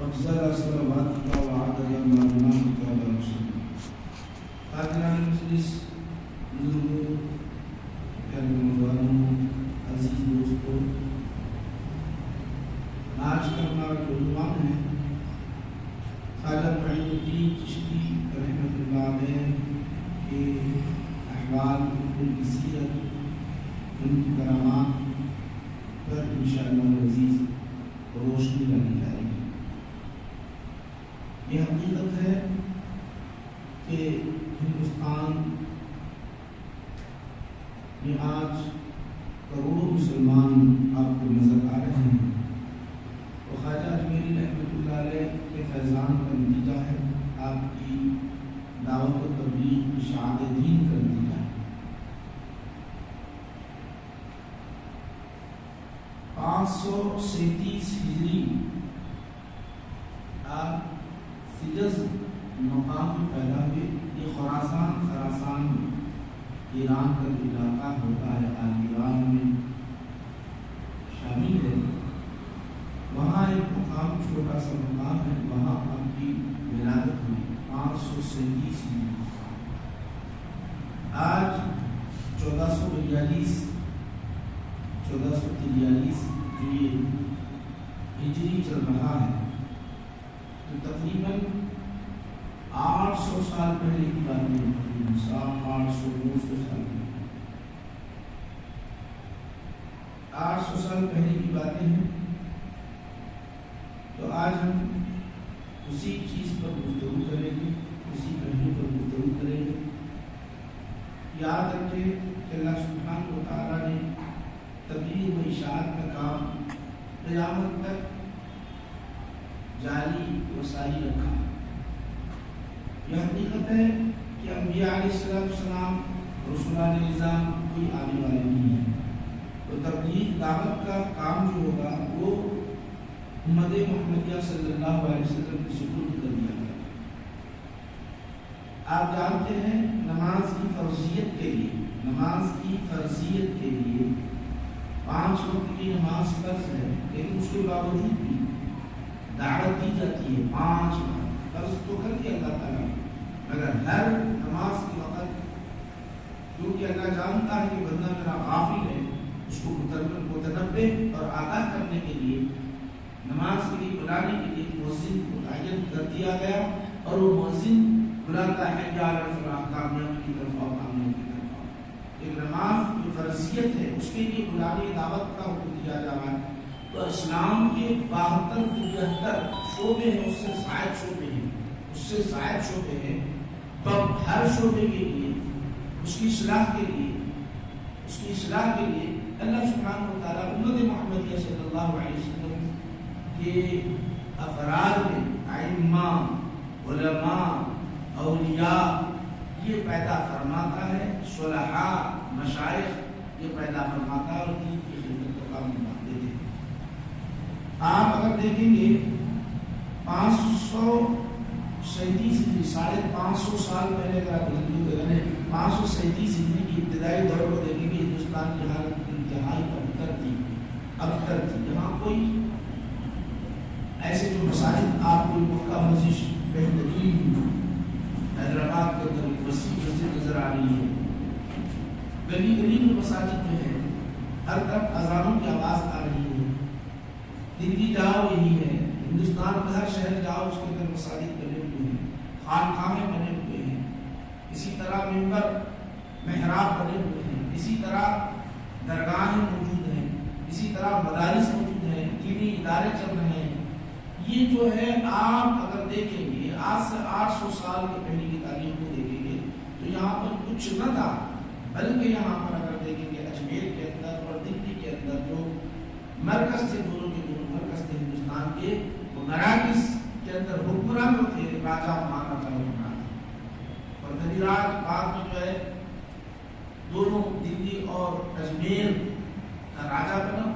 افضل صلوات وعدد معلومات و رسول حاضران مجلس، بزرگوں، پیارے نوجوانوں، عزیز دوستوں، آج کا ہمارا جو عنوان ہے خواجہ معین الدین چشتی رحمۃ اللہ علیہ کے احوال، ان کی سیرت، ان کی کرامات پر انشاءاللہ عزیز روشنی ڈالی جائے گی۔ یہ حقیقت ہے کہ ہندوستان میں آج کروڑوں مسلمان آپ کو نظر آ رہے ہیں، تو خواجہ اجمیری رحمۃ اللہ علیہ کے فیضان کا نتیجہ ہے، آپ کی دعوت و تبلیغ، اشاعت دین کا نتیجہ ہے۔ 537 ہجری آپ سجز مقام میں پیدا ہوئے۔ یہ خراسان ایران کا جو علاقہ ہوتا ہے، آج ایران میں شامل ہے، وہاں ایک مقام، چھوٹا سا مقام ہے، وہاں آپ کی ولادت ہوئی 537 ہجری۔ آج 1443 جو یہ ہجری چل رہا ہے، تو تقریباً 800 سال پہلے کی بات ہے، 800-900 سال پہلے، 800 سال پہلے کی باتیں ہیں۔ تو آج ہم اسی چیز پر گفتگو کریں گے، اسی پہلو پر گفتگو کریں گے۔ یاد رکھیں کہ اللہ سبحانہ و تعالیٰ نے تبلیغ و اشاعت کا کام قیامت تک جاری و ساری رکھا۔ یہ حقیقت ہے کہ انبیاء علیہ السلام، رسولان نظام کوئی آنے والے نہیں ہے، تو تبلیغ دعوت کا کام جو ہوگا وہ امت محمدیہ صلی اللہ علیہ وسلم کے سپرد کر دیا گیا۔ آپ جانتے ہیں نماز کی فرضیت کے لیے 5 وقت کی نماز فرض ہے، لیکن اس کے باوجود بھی دعوت دی جاتی ہے 5 وقت فرض تو کر دیا اللہ تعالیٰ، مگر ہر نماز کے وقت کیونکہ اللہ جانتا ہے کہ بندہ میرا غافل ہے، اس کو متنبہ اور آگاہ کرنے کے لیے، نماز کے لیے بلانے کے لیے مؤذن کو متعین کر دیا گیا، اور وہ مؤذن بلاتا ہے یا الفلاح، کامیابی کی طرف آؤ، کامیابی کی طرف آؤ۔ ایک نماز جو فرضیت ہے اس کے لیے بلانے دعوت کا حکم دیا جا رہا ہے۔ تو اسلام کے 72-73 شعبے ہیں، اس سے زائد شعبے ہیں، تو ہر شعبے کے لیے اس کی اصلاح کے لیے اللہ سبحانہ و تعالیٰ امت محمدیہ صلی اللہ علیہ وسلم کے افراد میں ائمہ، علماء، اولیاء یہ پیدا فرماتا ہے، صلحاء، مشائخ یہ پیدا فرماتا ہے، اور دین کی خدمت کا کام نبھاتے ہیں۔ آپ اگر دیکھیں گے 537 ہجری، 550 سال پہلے اگر آپ 537 ہجری کی ابتدائی دور کو دیکھیں گے، ہندوستان کی حالت انتہائی ابتر تھی۔ یہاں کوئی ایسے جو مساجد، آپ کو مکہ مسجد بہترین حیدرآباد کے اندر وسیع مسجد نظر آ رہی ہے، گلی گلی میں مساجد میں ہے، ہر طرف اذانوں کی آواز آ رہی ہے، دلی جاؤ یہی ہے، ہندوستان میں ہر شہر جاؤ اس کے اندر مساجد بنے ہوئے ہیں، خانقاہیں بنے ہوئے ہیں، اسی طرح ممبر، محراب بنے ہوئے ہیں، اسی طرح درگاہیں موجود ہیں، اسی طرح مدارس موجود ہیں، دینی ادارے چل رہے ہیں۔ یہ جو ہے آپ اگر دیکھیں گے آج سے 800 سال کے پہلے کی تاریخ کو دیکھیں گے تو یہاں پر کچھ نہ تھا، بلکہ یہاں پر اگر دیکھیں گے اجمیر کے اندر اور دلی کے اندر جو مرکز تھے، دونوں کے دونوں مرکز تھے ہندوستان کے، وہ مراکز کے اندر حکمران تھے، راجا مہاراجا حکمران تھے، اور دلیرات بعد میں جو ہے دونوں دلی اور اجمیر کا راجا بنا،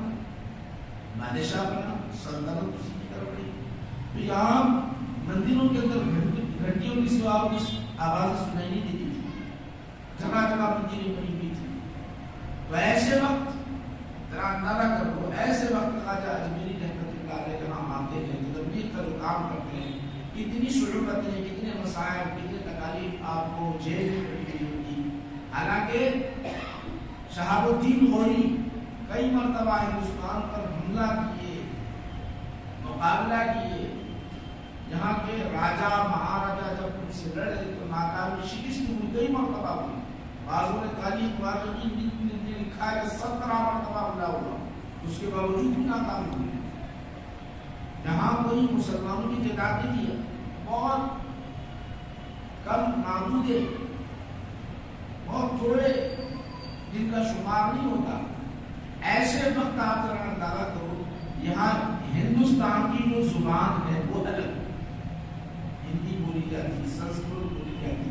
بادشاہ بنا، سلطنت اسی کی طرف رہی۔ تو یہاں مندروں کے اندر گھنٹیوں کی سوا کچھ آواز سنائی نہیں دیتی تھی، جگہ جگہ مندریں بنی ہوئی تھی۔ تو ایسے وقت ذرا اندازہ کرو، ایسے وقت خواجہ اجمیری رحمۃ اللہ علیہ جہاں آتے ہیں، تو تبلیغ کا جو کام کرتے ہیں، کتنی صعوبتیں، کتنے مسائل، کتنے تکالیف آپ کو جیل میں پڑی ہوگی. حالانکہ شہاب الدین غوری کئی مرتبہ ہندوستان پر حملہ کیے، مقابلہ کیے. یہاں کے راجا مہاراجا جب ان سے لڑے تو ناکامی شکست ہوئی، کئی مرتبہ ہوئی. بعضوں نے تاریخ نے لکھا ہے 17 مرتبہ حملہ ہوا، اس کے باوجود بھی ناکامی ہوئی. یہاں کوئی مسلمانوں کی تعداد نہیں ہے، بہت کم معدود ہے، بہت تھوڑے جن کا شمار نہیں ہوتا. ایسے وقت آپ ذرا اندازہ کرو، یہاں ہندوستان کی جو زبان ہے وہ الگ، ہندی بولی جاتی، سنسکرت بولی جاتی،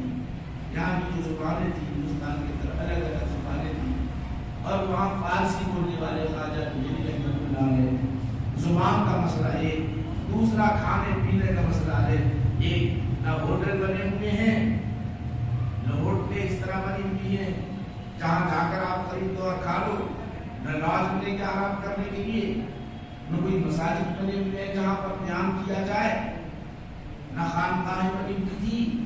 یہاں کی جو زبانیں تھیں ہندوستان کے اندر الگ الگ زبانیں تھیں. اور وہاں فارسی بولنے والے خواجہ میری رحمۃ اللہ علیہ، زبان کا مسئلہ ایک، دوسرا کھانے پینے کا مسئلہ ہے ایک. نہ ہوٹل بنے ہوئے ہیں، نہ ہوٹلیں اس طرح بنی ہوئی ہیں جہاں جا کر آپ خریدو اور کھا لو، نہ لاج ملے کے آرام کرنے کے لیے، نہ کوئی مساجد بنے ہوئے ہیں جہاں پر قیام کیا جائے، نہ خانقاہیں بنی ہوئی تھی.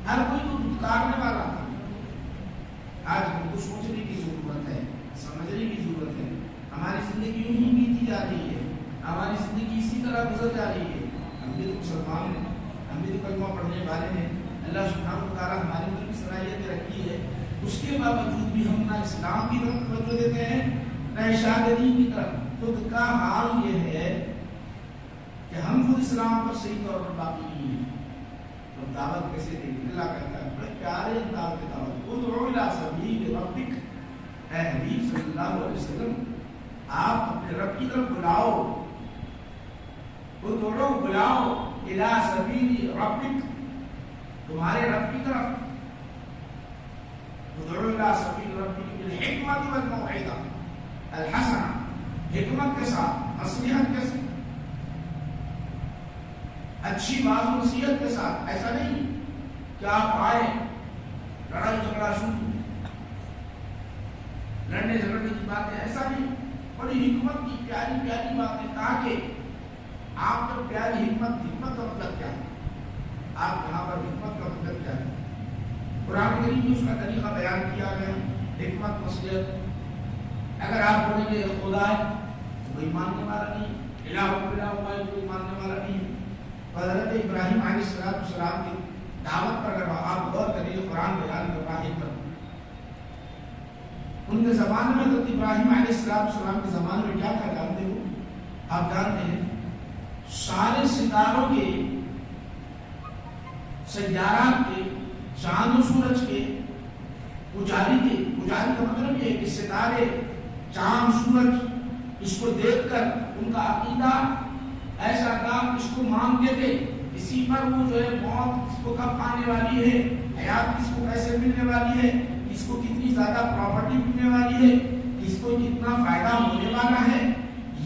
ہر کوئی تو پکارنے والا تھا. آج ہم کو سوچنے کی ضرورت ہے، سمجھنے کی ضرورت ہے. ہماری زندگی یوں ہی بیتی جا رہی ہے، ہماری زندگی اسی طرح گزر جا رہی ہے. ہم بھی تو مسلمان ہیں، ہم بھی تو کلمہ پڑھنے والے ہیں. اللہ سبحانہ و تعالیٰ ہمارے اندر کی صلاحیتیں رکھی ہے، اس کے باوجود بھی ہم نہ اسلام کی طرف توجہ دیتے ہیں نہ ارشاد دین کی طرف. خود کا حال یہ ہے کہ ہم خود اسلام پر صحیح طور پر باقی نہیں ہیں. تو دعوت کیسے دیں گے؟ اللہ کہتا ہے بڑے پیارے انداز میں دعوت، ادعو الی سبیل ربک، اے حبیب صلی اللہ علیہ وسلم آپ اپنے رب کی طرف بلاؤ، ادعو بلاؤ الی سبیل ربک، تمہارے رب کی طرف. ادعو الی سبیل ربک بالحکمۃ والموعظۃ الحسنہ، حکمت کے ساتھ، نصیحت کے ساتھ، اچھی بات و نصیحت کے ساتھ. ایسا نہیں کہ آپ آئے لڑائی جھگڑا شروع، لڑنے جھگڑنے کی باتیں، ایسا نہیں. بڑی حکمت کی پیاری پیاری باتیں، تاکہ آپ جب پیاری حکمت کا مطلب کیا ہے، آپ یہاں پر حکمت کا مطلب کیا ہے، قرآن کریم میں اس کا طریقہ بیان کیا گیا. حکمت نصیحت. اگر آپ بولیں گے خدا ہے تو کوئی ماننے والا نہیں، الہ الا ہوا ہے کوئی ماننے والا نہیں. حضرت ابراہیم علیہ السلام کی دعوت پر اگر آپ غور کریں، قرآن بیان کر رہا ہے حکمت. ان کے زمانے میں حضرت ابراہیم علیہ السلام کے زمانے میں کیا تھا جانتے ہو؟ آپ جانتے ہیں سارے ستاروں کے، سیارات کے، چاند و سورج کے، پجاری کے، پجاری کا مطلب یہ ہے کہ ستارے، چاند، سورج، اس کو دیکھ کر ان کا عقیدہ ایسا تھا، اس کو مانتے تھے، اسی پر وہ جو ہے موت اس کو کب آنے والی ہے، حیات کس کو کیسے ملنے والی ہے، کس کو کتنی زیادہ پراپرٹی ملنے والی ہے، کس کو کتنا فائدہ ہونے والا ہے.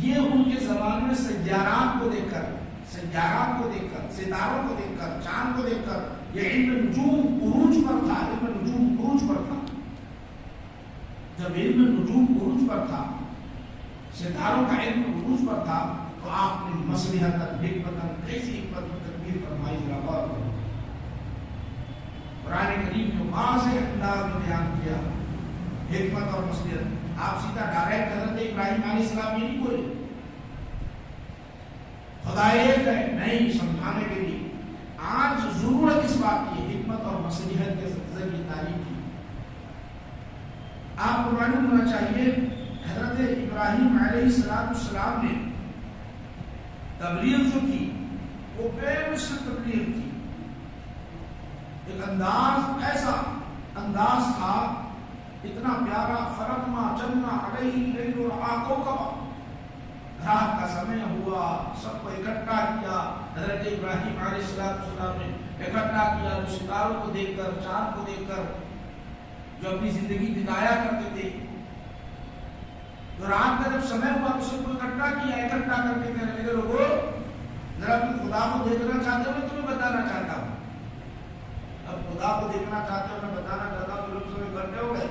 یہ ان کے زمانے میں سیارات کو دیکھ کر، ستاروں کو دیکھ کر، چاند کو دیکھ کر، یہ علم نجوم عروج پر تھا. علم نجوم عروج پر تھا. جب علم نجوم عروج پر تھا، ستاروں کا علم عروج پر تھا، تو آپ نے مصلحت حکمت کیسی حکمت کی تدبیر فرمائی، ذرا غور کرو. قرآن کریم نے واضح انداز میں بیان کیا حکمت اور مصلحت. آپ سیدھا ڈائریکٹ حضرت ابراہیم علیہ السلام یہ نہیں بولے خدا ایک ہے، نہیں، سمجھانے کے لیے. آج ضرورت اس بات کی حکمت اور مصلحت کے ذریعے تعلیم کی. آپ کو معلوم ہونا چاہیے حضرت ابراہیم علیہ السلام نے تبلیغ جو کی وہ بے مثل تبلیغ تھی. ایک انداز، ایسا انداز تھا، اتنا پیارا. فرما جنہ علیہ اللیل ورأى کوكبا، رات کا سمے ہوا، سب کو اکٹھا کیا. حضرت ابراہیم علیہ السلام نے اکٹھا کیا، جو ستاروں کو دیکھ کر، چاند کو دیکھ کر جو اپنی زندگی بتایا کرتے تھے. تو رات کا جب سمے ہوا تو سب کو اکٹھا کیا، اکٹھا کر کے کہنے لگے لوگوں ذرا تم خدا کو دیکھنا چاہتے ہو، میں تمہیں بتانا چاہتا ہوں. اب خدا کو دیکھنا چاہتے ہو، میں بتانا چاہتا ہوں، تو لوگ سب اکٹھے ہو گئے.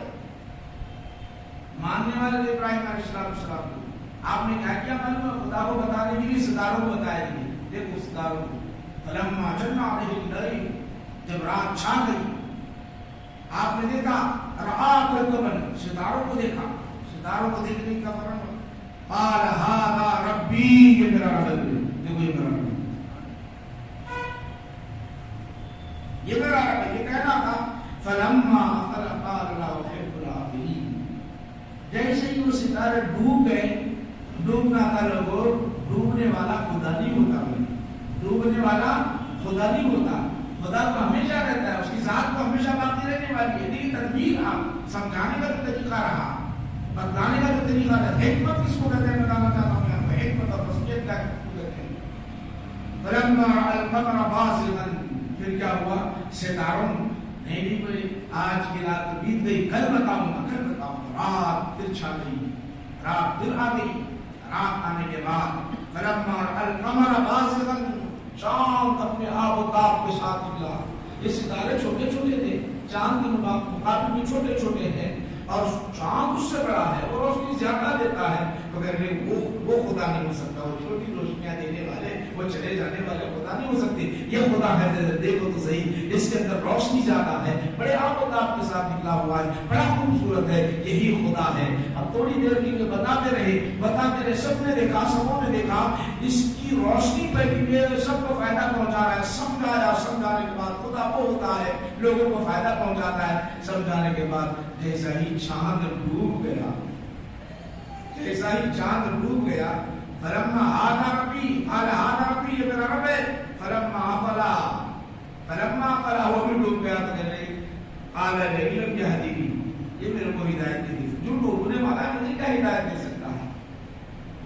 ماننے والے تھے ابراہیم علیہ السلام کو. آپ نے کیا کیا معلوم ہے؟ خدا کو بتانے کے لیے ستاروں کو بتایا گیا. دیکھو ستاروں کو. فلما جن علیہ اللیل، جب رات چھا گئی، آپ نے دیکھا رآ کوكبا، ستاروں کو دیکھا. ستاروں کو دیکھنے کا فرق قال ھذا ربی، یہ میرا رب ہے. دیکھو یہ میرا رب ہے، یہ میرا رب ہے. یہ کہنا تھا فلما افل قال لا احب الآفلین. جیسے ہی وہ ستارے ڈوب گئے، ڈوبنا تھا لوگوں، ڈوبنے والا خدا نہیں ہوتا. ڈوبنے والا خدا نہیں ہوتا. خدا تو ہمیشہ رہتا ہے، اس کی ذات تو ہمیشہ باقی رہنے والی ہے. لیکن تدبیر آپ سمجھانے کا جو طریقہ رہا، بتلانے کا جو طریقہ رہا، حکمت کس کو کہتے ہیں بتانا چاہتا ہوں میں. حکمت اور بصیرت کا کہتے ہیں. فلما رأى القمر بازغا، پھر کیا ہوا؟ ستاروں نہیں کوئی آج کی رات بیت گئی، کل بتاؤں گا، کل بتاؤں گا. رات پھر چھا گئی، رات پھر آ گئی. رات آنے کے بعد فلما رأى القمر بازغا، چاند اپنے آب و تاب کے ساتھ نکلا. یہ ستارے چھوٹے چھوٹے تھے، چاند کے مقابلے میں چھوٹے چھوٹے ہیں، اور چاند اس سے بڑا ہے اور روشنی زیادہ دیتا ہے. مگر وہ خدا نہیں ہو سکتا. وہ چھوٹی روشنیاں دینے والے، وہ چلے جانے والے خدا نہیں ہو سکتے. یہ خدا ہے. دیکھو تو صحیح، اس کے اندر روشنی زیادہ ہے، بڑے آب و تاب کے ساتھ نکلا ہوا ہے، بڑا خوبصورت ہے. یہی خدا ہے. اب تھوڑی دیر کے لیے بتاتے رہے، سب نے دیکھا، سبوں نے دیکھا. اس کی روشنی پہ بھی سب کو فائدہ پہنچا رہا ہے. سمجھایا، سمجھانے کے بعد خدا وہ ہوتا ہے، لوگوں کو فائدہ پہنچاتا ہے. سمجھانے کے بعد جیسا ہی چاند ڈوب گیا، جیسا ہی چاند ڈوب گیا، فلما ھذا ربی، ھذا ربی، یہ میرا رب ہے. فلما افلا، وہ بھی ڈوب گیا. تو کہنے لگے قال لئن یهدینی، یہ میرے کو ہدایت نہیں دی. جو ڈوبنے والا ہے مجھے کیا ہدایت دے سکتا ہے؟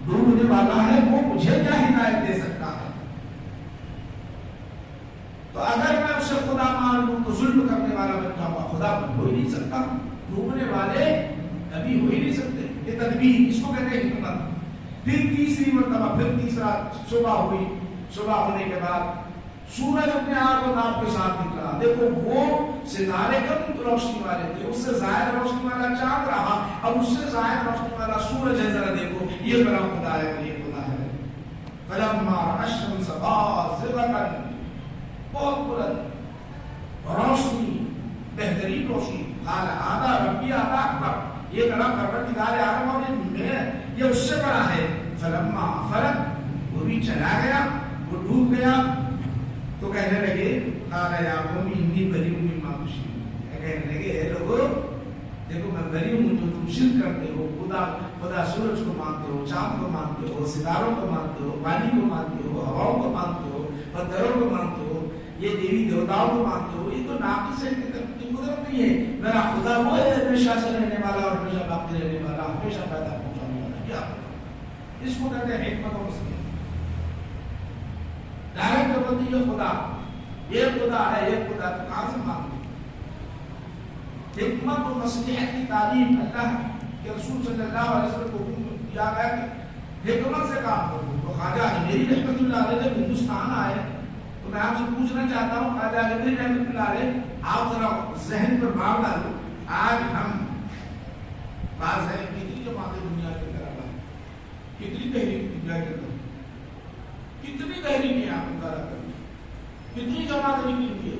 ڈوبنے والا ہے وہ مجھے کیا ہدایت دے سکتا ہے؟ تو اگر میں اسے خدا مان لوں تو ظلم کرنے والا بن جاؤں گا. خدا ہو ہی نہیں سکتا، ڈوبنے والے کبھی ہو ہی نہیں سکتے. یہ تدبیر، اس کو کہتے ہیں حکمت. پھر تیسری مرتبہ، پھر تیسرا صبح ہوئی. صبح ہونے کے بعد سورج اپنے آب و تاب کے ساتھ نکلا. دیکھو وہ ستارے کم روشنی والے تھے، اس سے زائد روشنی والا چاند رہا، اب اس سے زائد روشنی والا سورج ہے. ذرا دیکھو، یہ میرا خدا ہے، یہ خدا ہے. فلما رأى الشمس بازغة، بہت بلند روشنی، بہترین روشنی. قال ھذا ربی، ھذا اکبر، یہ میرا پروردگار عالم اور یہ اس سے بڑا ہے. فلما افلت، وہ بھی چلا گیا، وہ ڈوب گیا. تو کہنے لگے قال یا قوم انی بریء مما تشرکون، کہنے لگے اے لوگوں دیکھو میں بری ہوں جو تم شرک کرتے ہو. خدا سورج کو مانتے ہو، چاند کو مانتے ہو، ستاروں کو مانتے ہو، پانی کو مانتے ہو، ہواؤں کو مانتے ہو، پتھروں کو مانتے ہو، یہ دیوی دیوتاؤں کو مانتے ہو. یہ تو ناقص ہے، قدرت نہیں ہے. میرا خدا وہ ہے ہمیشہ سے رہنے والا اور ہمیشہ باقی رہنے والا، ہمیشہ پیدا پہنچانے والا. کیا اس کو کہتے ہیں حکمت اور بصیرت. ڈائریکٹ بولتی یہ خدا، یہ خدا ہے، یہ خدا، تو کہاں سے مانتے؟ حکمت و مصلحت کی تعلیم اللہ کے رسول صلی اللہ علیہ وسلم کو حکم دیا گیا کہ حکمت سے کام کرو. تو خواجہ میری رحمت اللہ علیہ جب ہندوستان آئے تو میں آپ سے پوچھنا چاہتا ہوں، خواجہ میری رحمت اللہ علیہ آپ ذرا ذہن پر بار ڈالو. آج ہم بعض ہے کتنی جماعتیں دنیا کے اندر آ رہا ہے، کتنی تحریک دنیا کے اندر، کتنی تحریکیں آپ مطالعہ کریں، کتنی جماعتیں نکلی ہے.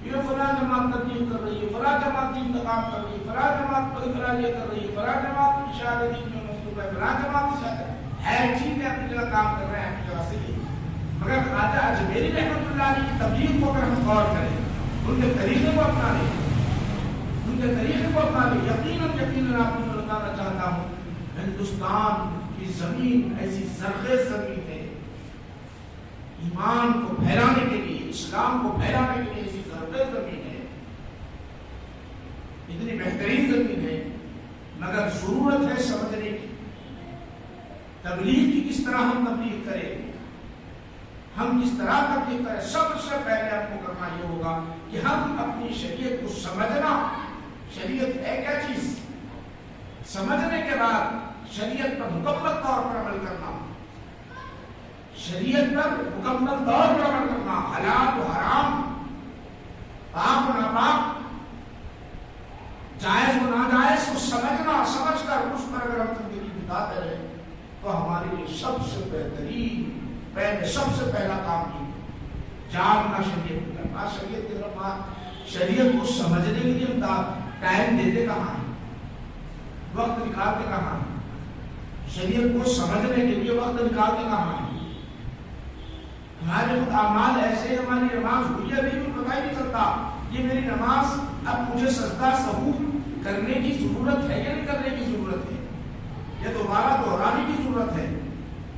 یہ فلاں جماعت تبلیغ کر رہی ہے، فلاں جماعت دین کا کام کر رہی ہے، فلاں جماعت پر فلاں یہ کر رہی ہے، فلاں جماعت اشاعت دین میں مصروف ہے، فلاں جماعت اشاعت ہے. ٹھیک ہے، اپنی جگہ کام کر رہے ہیں، اپنی جگہ سے ہی. مگر خواجہ اجمیری رحمۃ اللہ علیہ کی تبلیغ کو اگر ہم غور کریں، ان کے طریقے کو اپنا لیں، ان کے طریقے کو اپنا لیں، یقیناً آپ کو بتانا چاہتا ہوں ہندوستان کی زمین ایسی زرخیز زمین ہے، ایمان کو پھیلانے کے لیے، اسلام کو پھیلانے کے لیے ایسی زرخیز زمین ہے، اتنی بہترین زمین ہے. مگر ضرورت ہے سمجھنے کی، تبلیغ کی کس طرح ہم تبلیغ کریں، ہم کس طرح تبلیغ کریں. سب سے پہلے ہم کو کرنا یہ ہوگا کہ ہم اپنی شریعت کو سمجھنا. شریعت ہے کیا چیز، سمجھنے کے بعد شریعت پر مکمل طور پر عمل کرنا، شریعت پر مکمل طور پر عمل کرنا. حلال و حرام، پاک و ناپاک، جائز و ناجائز کو سمجھنا. سمجھ کر اس پر اگر ہم زندگی بتاتے رہے تو ہمارے لیے سب سے بہترین پہلے سب سے پہلا کام کی جاننا شریعت کی طرف، شریعت کی طرف، شریعت کو سمجھنے کے لیے ٹائم دیتے کہاں ہیں، وقت نکالتے کہاں ہیں، شریعت کو سمجھنے کے لیے وقت نکالتے کہاں ہیں. ہمارے خود اعمال ایسے، ہماری نماز ہوئی ہے نہیں پتہ ہی نہیں چلتا. یہ میری نماز اب مجھے سجدہ سہو کرنے کی ضرورت ہے یا نہیں کرنے کی ضرورت ہے، یہ دوبارہ دہرانے کی ضرورت ہے.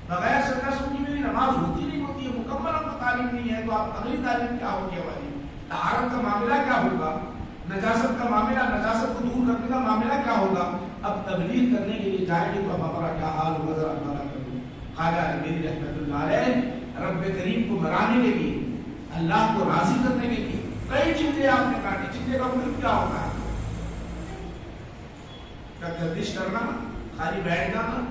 بغیر سجدہ سہو کی میری نماز ہوتی نہیں ہوتی ہے، مکمل اب تعلیم نہیں ہے. تو آپ اگلی تعلیم کیا ہوگی ہماری؟ طہارت کا معاملہ کیا ہوگا، نجاست کا معاملہ، نجاست کو دور کرنے کا معاملہ کیا ہوگا؟ اب تبلیغ کرنے کے لیے جائیں گے تو اب ہمارا کیا حال ہوگا ذرا اندازہ کر لو. خواجہ میری رحمت اللہ علیہ رب کریم کو منانے کے لیے، اللہ کو راضی کرنے کے لیے کئی چیزیں آپ نے کاٹی. چیزیں کا مطلب کیا ہوتا ہے؟ کیا گردش کرنا، خالی بیٹھ جانا؟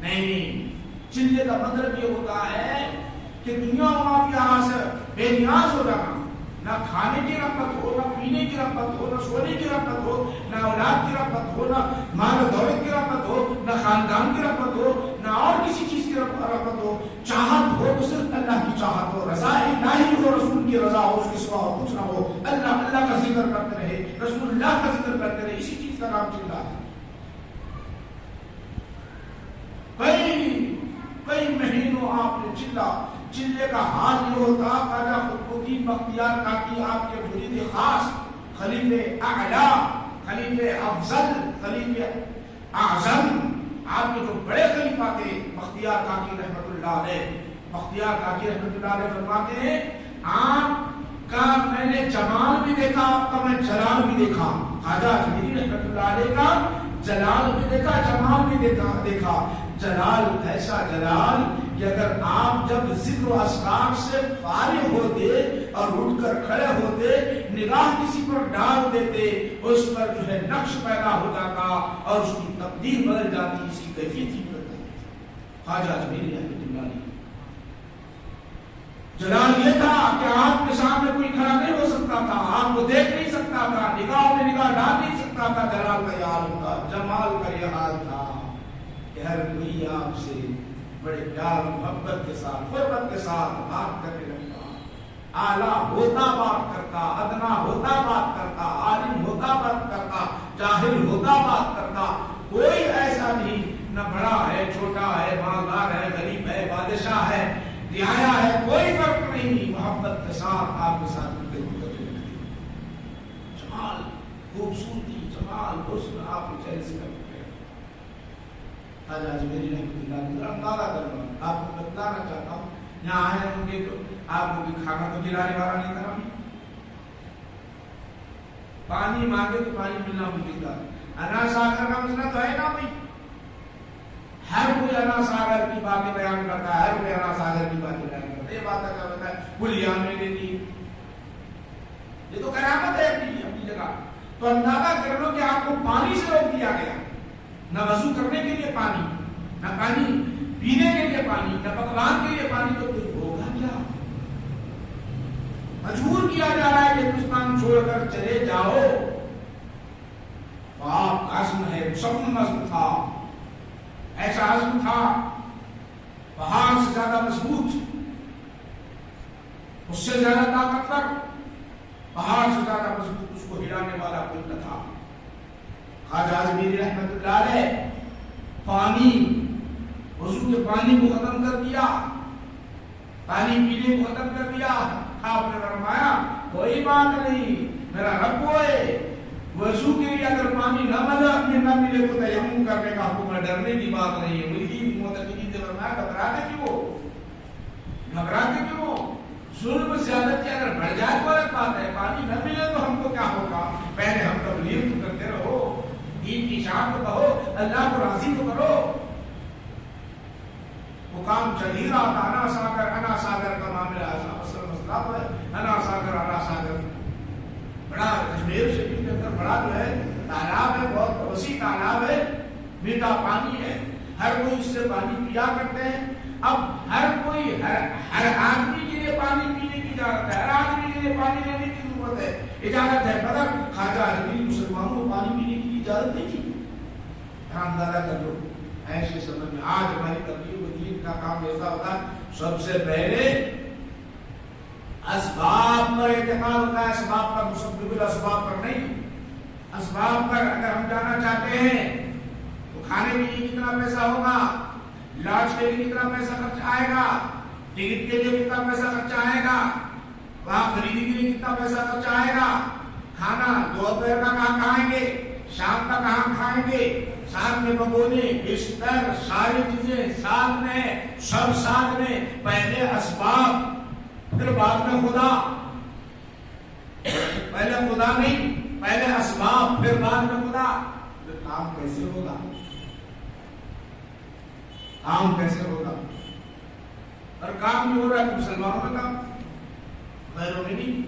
نہیں، چلے کا مطلب یہ ہوتا ہے کہ دنیا و یہاں سے بے نیاز ہو جانا. نہ کھانے کی رغبت ہو، نہ پینے کی رغبت ہو، نہ سونے کی رغبت ہو، نہ اولاد کی رغبت ہو، نہ مال و دولت کی رغبت ہو، نہ خاندان کی رغبت ہو، نہ اور کسی چیز کی رغبت ہو. چاہت ہو تو صرف اللہ کی چاہت ہو، رضا الہی ہو، رسول کی رضا ہو، اس کے سوا اور کچھ نہ ہو. اللہ اللہ کا ذکر کرتے رہے، رسول اللہ کا ذکر کرتے رہے، اسی چیز کا نام چل رہا ہے. کئی مہینوں آپ نے چلے کا حال یہ ہوتا. خواجہ قطب الدین بختیار کاکی آپ کے مرید خاص، خلیفہ اعلیٰ، خلیفہ افضل، خلیفہ اعظم، آپ کے جو بڑے خلیفہ تھے بختیار کاکی رحمت اللہ علیہ. بختیار کاکی رحمت اللہ علیہ فرماتے ہیں آپ کا میں نے جمال بھی دیکھا، آپ کا میں جلال بھی دیکھا. خواجہ اجمیری رحمت اللہ علیہ کا جلال بھی دیکھا، جمال بھی دیکھا. جلال ایسا جلال کہ اگر آپ جب ذکر و اذکار سے فارغ ہوتے اور اٹھ کر کھڑے ہوتے، نگاہ کسی پر ڈال دیتے، اس پر جو ہے نقش پیدا ہو جاتا اور اس کی تبدیل بدل جاتی، اس کی کیفیت ہی بدل جاتی. خواجہ اجمیری رحمۃ اللہ علیہ جلال یہ تھا کہ آپ کے سامنے کوئی کھڑا نہیں ہو سکتا تھا، آپ کو دیکھ نہیں سکتا تھا، نگاہ میں نگاہ ڈال نہیں سکتا تھا. جلال کا یہ حال تھا، جمال کا یہ حال تھا کہ ہر کوئی آپ سے بڑے پیار محبت کے ساتھ، قربت کے ساتھ بات کرنے لگتا. اعلیٰ ہوتا بات کرتا، ادنا ہوتا بات کرتا، عالم ہوتا بات کرتا، جاہل ہوتا بات کرتا. کوئی ایسا نہیں، نہ بڑا ہے، چھوٹا ہے، مالدار ہے، غریب ہے، بادشاہ ہے، رعایا ہے، کوئی فرق نہیں. محبت کے ساتھ آپ کے ساتھ جمال، خوبصورتی، جمال، حسن آپ کے چہرے سے خواجہ اجمیری رحمۃ اللہ علیہ اندازہ کرنا. آپ کو بتلانا چاہتا ہوں، یہاں آئے ہوں گے تو آپ کو بھی کھانا تو کھلانے والا نہیں تھا. پانی مانگے تو پانی ملنا مشکل تھا. انا ساگر کا مسئلہ تو ہے نا بھائی، ہر کوئی انا ساگر کی باتیں بیان کرتا ہے، ہر کوئی انا ساگر کی باتیں بیان کرتا ہے. یہ بات کیا ہوتا ہے، بلیان میں دے دی، یہ تو کرامت ہے اپنی جگہ. تو اندازہ کر لو کہ آپ کو پانی سے روک دیا گیا، نہ وضو کرنے کے لیے پانی، نہ پانی پینے کے لیے پانی، نہ پکوان کے لیے پانی. تو پھر ہوگا کیا؟ مجبور کیا جا رہا ہے کہ ہندوستان چھوڑ کر چلے جاؤ. آپ عزم ہے، مصمم عزم تھا، ایسا عزم تھا پہاڑ سے زیادہ مضبوط، اس سے زیادہ طاقتور، پہاڑ سے زیادہ مضبوط، اس کو ہلانے والا کوئی نہ تھا. خواجہ اجمیری رحمت اللہ علیہ پانی، وضو کے پانی کو ختم کر دیا، پانی پینے کو ختم کر دیا. آپ نے فرمایا کوئی بات نہیں، میرا رب وہ ہے، وضو کے لیے اگر پانی نہ ملے تو تیمم کرنے کا حکم ہے، ڈرنے کی بات نہیں ہے. ملکی معتقدین نے فرمایا گھبراتے کیوں؟ ظلم زیادتی اگر بڑھ جائے تو الگ بات ہے، پانی نہ ملے تو ہم کو کیا ہوگا؟ پہلے ہم تبلیغ تو کرتے رہو، دین کی شان تو کہو، اللہ کو راضی تو کرو. حکام چل رہا تھا، انا ساگر کا معاملہ اصل مسئلہ تو ہے، انا ساگر بڑا اجمیر شریف کے اندر بڑا جو ہے تالاب ہے، بہت وسیع تالاب ہے، میٹھا پانی ہے، ہر کوئی اس سے پانی پیا کرتے ہیں. اب ہر کوئی ہر آدمی کے لیے پانی پینے کی اجازت ہے، ہر آدمی کے لیے پانی لینے کی ضرورت ہے، اجازت ہے. مگر خواجہ اجمیری مسلمانوں کو پانی پینے کی اجازت نہیں تھی. اندازہ کر لو ایسے سمجھ میں آج ہماری تبلیغ و دین کا کام ایسا ہوتا ہے سب سے پہلے اسباب پر اعتماد ہوتا ہے، اسباب پر، مسبب الاسباب پر نہیں۔ اسباب پر اگر ہم جانا چاہتے ہیں تو کھانے کے لیے کتنا پیسہ ہوگا، لاج کے لیے کتنا پیسہ خرچ آئے گا، ٹکٹ کے لیے کتنا پیسہ خرچ آئے گا، وہاں خریدی کے لیے کتنا پیسہ خرچ آئے گا، کھانا دوپہر کا کہاں کھائیں گے، شام کا کہاں کھائیں گے، ساتھ میں بگونے، بستر، ساری چیزیں ساتھ میں، سب ساتھ میں۔ پہلے اسباب پھر بعد میں خدا، پہلے خدا نہیں، پہلے اسباب پھر بعد میں خدا۔ پھر کام کیسے ہوگا، کام کیسے ہوگا؟ اور کام نہیں ہو رہا ہے تو مسلمانوں کا کام، غیروں میں نہیں،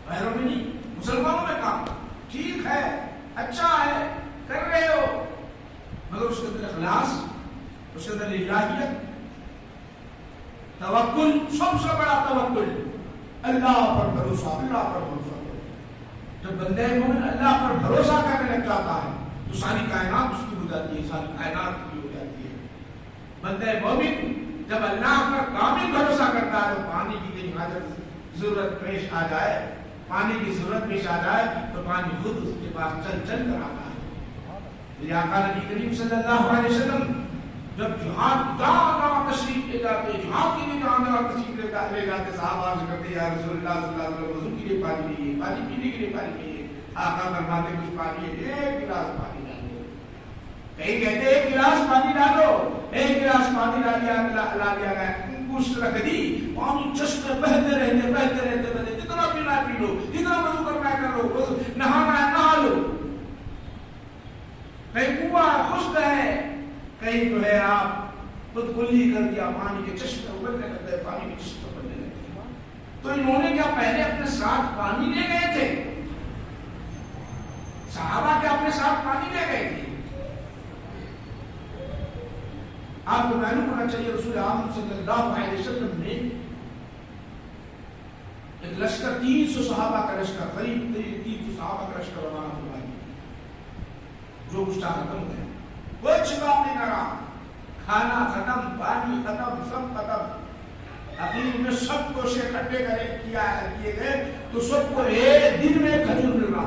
غیروں میں نہیں، مسلمانوں میں کام ٹھیک ہے، اچھا ہے، کر رہے ہو، مگر اس کے اندر اخلاص، اس کے اندر الہیت، توکل، سب سے بڑا توکل اللہ پر بھروسہ، اللہ پر بھروسہ۔ جب بندے مومن اللہ پر بھروسہ کرنے لگ جاتا ہے تو ساری کائنات اس کی ہو جاتی ہے، ساری کائنات کی ہو جاتی ہے۔ بندے مومن جب اللہ پر کامل بھروسہ کرتا ہے تو پانی کی کہیں حاجت ضرورت پیش آ جائے، پانی کی ضرورت پیش آ جائے تو پانی خود اس کے پاس چل چل کر آتا ہے۔ میرے آقا نبی کریم صلی اللہ علیہ وسلم جب جہاد جہاں تشریف لے جاتے، جہاد کے لیے جہاں تشریف لے جاتے، صحابہ عرض کرتے یا رسول اللہ صلی اللہ علیہ وسلم وضو کے لیے پانی چاہیے، پانی پینے کے لیے پانی چاہیے۔ آقا فرماتے کچھ پانی ہے، ایک گلاس پانی ڈالو، کہیں کہتے ایک گلاس پانی ڈالو، ایک گلاس پانی لا دیا گیا، پوچھ رکھ دی، پانی چشمے بہتے رہتے، جتنا پینا پی لو، جتنا وضو کرنا ہے کر لو، نہانا ہے نہا لو۔ کہیں کنواں خشک ہے، کہیں جو ہے آپ خود کلی کر دیا، پانی کے چشمے ابلنے لگتے، پانی کے چشمے ابلنے لگتے۔ تو انہوں نے کیا پہلے اپنے ساتھ پانی لے گئے تھے؟ صحابہ کیا اپنے ساتھ پانی لے گئے تھے؟ آپ کو معلوم ہونا چاہیے رسول اعظم صلی اللہ علیہ وسلم نے ایک لشکر 300 صحابہ کا لشکر، قریب 300 صحابہ کا لشکر روانہ ہوا، جو کچھ ختم ہو گیا، کچھ باقی نہ رہا، کھانا ختم، پانی ختم، سب ختم۔ اخیر میں سب کو سے اکٹھے کیے گئے تو سب کو ایک دن میں کھجور مل رہا۔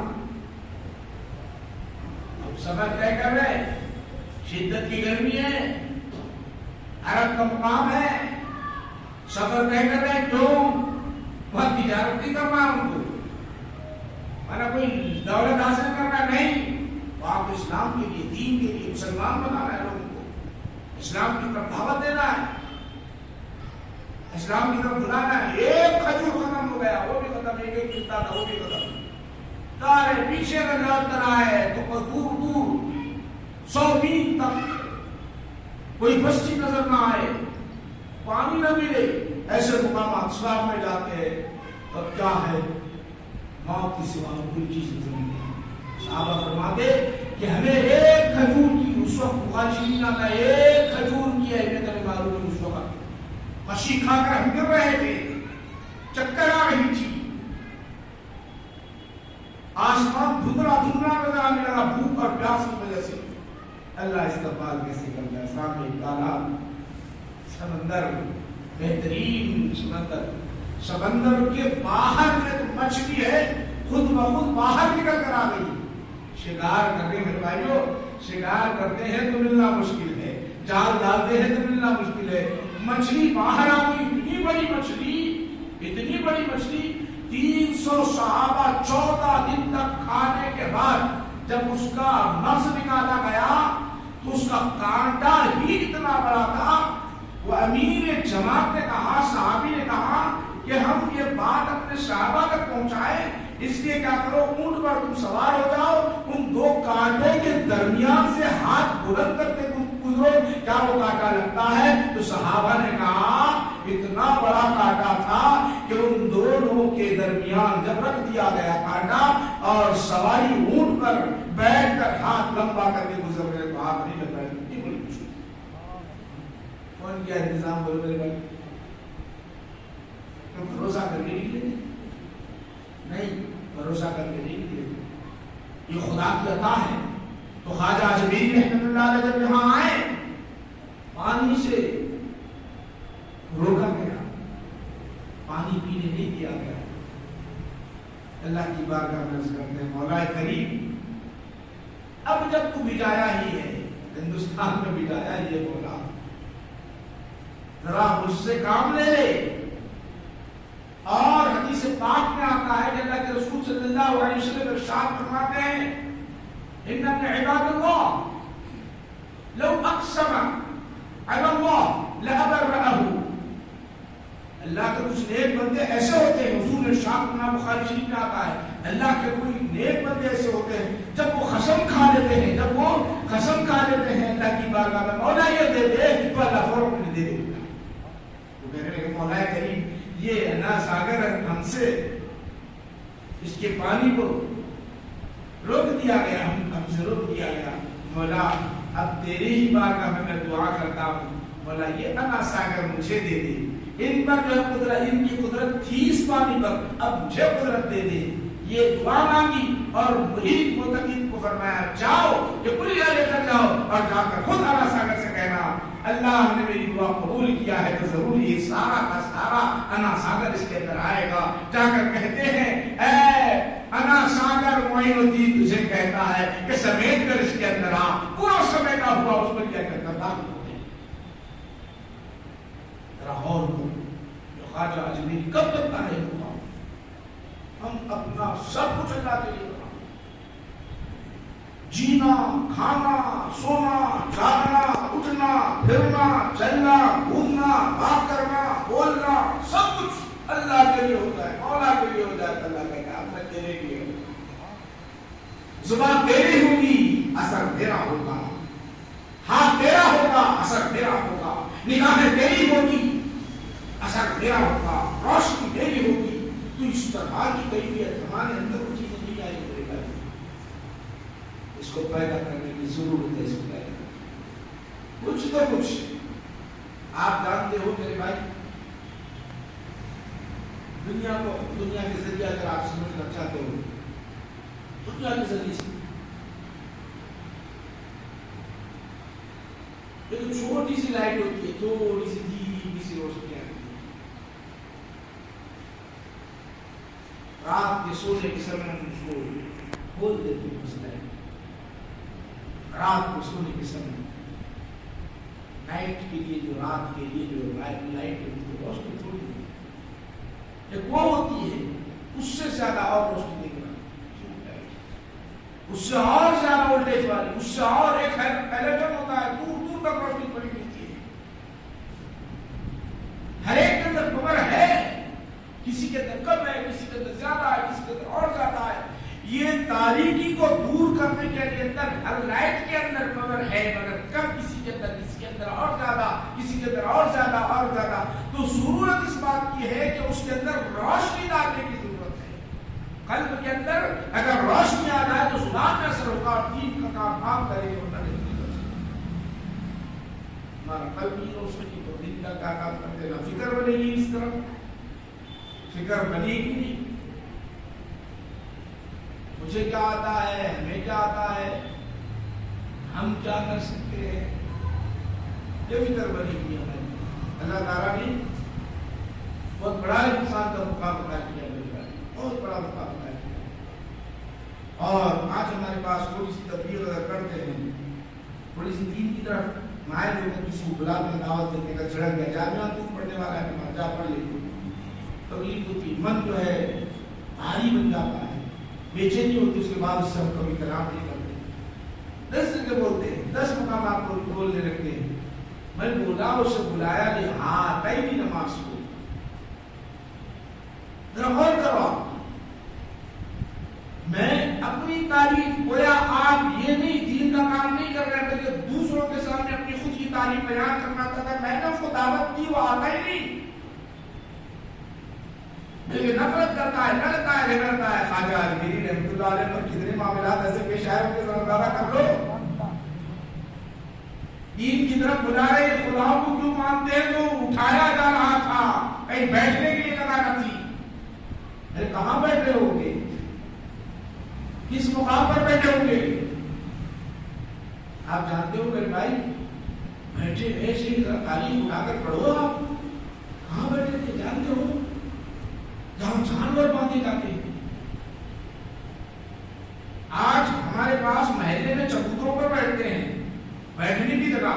اب سفر طے کر رہے، شدت کی گرمی ہے، عرب کا مقام ہے، سفر طے کر رہے، کیوں؟ بہت تجارت نہیں کرنا ان کو، مانا کوئی دولت حاصل کرنا نہیں، آپ اسلام کے لیے، دین کے لیے مسلمان بنانا ہے، لوگوں کو اسلام کی طرف دعوت دینا ہے، اسلام کی طرف بلانا ہے۔ ایک کھجور ختم ہو گیا، وہ بھی ختم، ایک ملتا تھا وہ بھی ختم۔ سارے پیچھے اگر نظر آئے تو دور دور 100 میل تک کوئی بستی نظر نہ آئے، پانی نہ ملے، ایسے مقامات اسلام میں جاتے ہیں، تب کیا ہے، موت کی سوا کوئی چیز نظر نہیں آتی۔ صحابہ فرماتے کہ ہمیں ایک کھجور کی، اس وقت بخاری نہ تھا، ایک کھجور کی اہمیت ہمیں معلوم ہے۔ اس وقت مچھی کھا کر ہم گر رہے تھے، چکر آ رہی تھی، آسمان دھندلا دھندلا نظر آنے لگا، بھوک اور پیاس کی وجہ سے۔ اللہ استقبال کیسے کرتا ہے، سامنے تالاب، سمندر، بہترین سمندر، سمندر کے باہر میں تو مچھلی ہے، خود بخود باہر نکل کر آ گئی۔ شکار کرتے ہیں بھائیو، شکار کرتے ہیں تو ملنا مشکل ہے، جال ڈالتے ہیں تو ملنا مشکل ہے، مچھلی باہر آ گئی، اتنی بڑی مچھلی، اتنی بڑی مچھلی، 300 صحابہ 14 دن تک کھانے کے بعد جب اس کا مغز نکالا گیا تو اس کا کانٹا ہی اتنا بڑا تھا۔ وہ امیر جماعت نے کہا، صحابی نے کہا کہ ہم یہ بات اپنے صحابہ تک پہنچائیں، اس لیے کیا کرو، اونٹ پر تم سوار ہو جاؤ، ان دو کانٹے کے درمیان سے ہاتھ بلند کرتے گزرو، کیا وہ کانٹا لگتا ہے؟ تو صحابہ نے کہا اتنا بڑا کانٹا تھا کہ ان دونوں کے درمیان جب رکھ دیا گیا کانٹا اور سواری اونٹ پر بیٹھ کر ہاتھ لمبا کر کے گزر گئے تو ہاتھ نہیں لگ رہا ہے۔ کون کیا انتظام بول میرے بھائی؟ تو بھروسہ کر کے نہیں لیتے، نہیں بھروسہ کر کے نہیں لیتے، یہ خدا کی عطا ہے۔ تو خواجہ اجمیری رحمۃ اللہ اللہ علیہ جب یہاں آئے پانی سے روکا گیا، پانی پینے نہیں دیا گیا۔ اللہ کی بارگاہ میں عرض کرتے ہیں مولا کریم اب جب تو بھجایا ہی ہے، ہندوستان میں بھجایا ہی ہے مولا، ذرا مجھ سے کام لے لے۔ اور حدیث پاک میں آتا ہے کہ اللہ کے رسول صلی اللہ علیہ وسلم ارشاد فرماتے ہیں ان من عباد اللہ لو اقسم علی اللہ لابرأہ۔ اللہ کے کچھ نیک بندے ایسے ہوتے ہیں، حضور نے ارشاد فرمایا بخاری شریف میں آتا ہے اللہ کے کوئی نیک بندے ایسے ہوتے ہیں جب وہ قسم کھا لیتے ہیں، جب وہ قسم کھا لیتے ہیں اللہ کی بارگاہ میں مولا یہ دے دے تو اللہ فوراً دے دے گا۔ وہ کہنے لگے مولا کریم یہ انا ساگر ہم سے اس کے پانی کو روک دیا گیا، ہم سے روک دیا گیا، مولا اب تیری ہی بارگاہ میں میں دعا کرتا ہوں مولا یہ انا ساگر مجھے دے دے، ان پر جو قدرت، ان کی قدرت تھی اس پانی پر، اب مجھے قدرت دے دے۔ یہ دعا مانگی اور وہی متقین کو فرمایا جاؤ یہ کلیہ لے کر جاؤ اور جا کر خود انا ساگر سے کہنا اللہ نے میری دعا قبول کیا ہے تو ضرور یہ سارا کا سارا انا ساگر اس کے اندر آئے گا۔ جا کر کہتے ہیں اے انا ساگر معین الدین تجھے کہتا ہے کہ سمیٹ کر اس کے اندر آ، پورا سمیٹا ہوا اس پر کیا کرتا تھا لاہور کو جو خواجہ اجمیری کب تک آئے ہوگا، ہم اپنا سب کچھ اللہ کے لیے کرنا، جینا کھانا سونا جاگنا اٹھنا پھرنا چلنا گھومنا بات کرنا بولنا سب کچھ اللہ کے لیے ہوتا ہے، مولا کے لیے ہوتا ہے۔ اللہ کا کام ہے تیرے لیے، زبان تیری ہوگی اثر تیرا ہوگا، ہاتھ تیرا ہوگا اثر تیرا ہوگا، نگاہیں تیری ہوگی اثر تیرا ہوگا، روشنی تیری ہوگی۔ تو اس طرح کی کیفیت ہمارے اندر وہ چیزیں نہیں آئی میرے بھائی، اس کو پیدا کرنے کی ضرورت ہے، اس کو پیدا کرنے کچھ تو کچھ آپ جانتے ہو میرے بھائی، دنیا کو دنیا کے ذریعے اگر آپ سمجھنا چاہتے ہو دنیا کے ذریعے سے ایک چھوٹی سی لائٹ ہوتی ہے، تھوڑی سی دھیمی سی روشنی آتی ہے، رات کے سونے کے سمے ہم اس کو کھول دیتے ہیں، اس لائٹ رات کو سونے کے سمے نائٹ کے لیے جو رات کے لیے جو لائٹ ہوتی ہے روشنی تھوڑی ہوتی ہے، ایک وہ ہوتی ہے اس سے زیادہ اور روشنی دیکھ رہا ہے، اس سے اور زیادہ وولٹیج والی، اس سے اور ایک ہیلوجن ہوتا ہے، دور دور تک روشنی پڑی ملتی ہے، ہر ایک کے اندر پاور ہے، کسی کے اندر کم ہے، کسی کے اندر زیادہ ہے، کسی کے اندر اور زیادہ ہے۔ یہ تاریکی کو دور کرنے کے لیے اندر ہر لائٹ کے اندر پاور ہے، مگر کم کسی کے اندر اور زیادہ، کسی کے اندر اور زیادہ اور زیادہ۔ تو ضرورت اس بات کی ہے کہ اس کے اندر روشنی ڈالنے کی ضرورت ہے۔ قلب کے اندر اگر روشنی آ جائے تو ظلام میں اثر ہوگا اور دین کا کام کرے گا، ہمارا قلب ہی روشنی تو دین کا کیا کام کرتے نا فکر بنے گی، اس طرف فکر بنے گی نہیں، مجھے کیا آتا ہے، ہمیں کیا آتا ہے، ہم کیا کر سکتے ہیں، یہ فکر بنے گی ہمیں۔ اللہ تعالیٰ نے بہت بڑا انسان کا مقام ادا کیا، بہت بڑا مقام ادا کیا، اور آج ہمارے پاس تھوڑی سی تبلیغ اگر کرتے ہیں، تھوڑی سی دین کی طرف مائل ہو کر کسی کو بلاتے ہیں، دعوت دینے کا چھڑک گیا، جامعہ تو پڑھنے والا ہے جا پڑھ لے، تکلیف ہوتی، من جو ہے بھاری بن جاتا ہے، بے چینی ہوتی، اس کے بعد اس سے ہم کبھی کلام نہیں کرتے، 10 جگہ بولتے ہیں، 10 مقامات کو بولنے لگتے ہیں، میں بولا اسے بلایا نہیں، ہاں کئی بھی نماز کو ذرا غور کرو، میں اپنی تعریف گویا آپ یہ نہیں دین کا کام نہیں کر رہے بلکہ دوسروں کے سامنے اپنی خود کی تعریف بیان کرنا چاہتا ہے، میں نے اس کو دعوت دی، وہ آتا ہی نہیں، لیکن نفرت کرتا ہے، لڑتا ہے، جھگڑتا ہے۔ خواجہ اجمیری رحمۃ اللہ علیہ پر کتنے معاملات ایسے پیش آئے ہوئے ذرا اندازہ کر لو، دین کی طرف بلا رہے خدا کو کیوں مانتے ہیں، تو اٹھایا جا رہا تھا، کہیں بیٹھنے کے لیے جگہ نہ تھی، ارے کہاں بیٹھے ہوں گے، کس مقام پر بیٹھے ہوں گے، آپ جانتے ہو میرے بھائی، بیٹھے ایسے ہی تعلیم اٹھا کر پڑھو. آپ کہاں بیٹھے تھے جانتے ہو؟ جہاں جانور باندھے جاتے ہیں. آج ہمارے پاس محلے میں چبوتروں پر بیٹھتے ہیں، بیٹھنے کی جگہ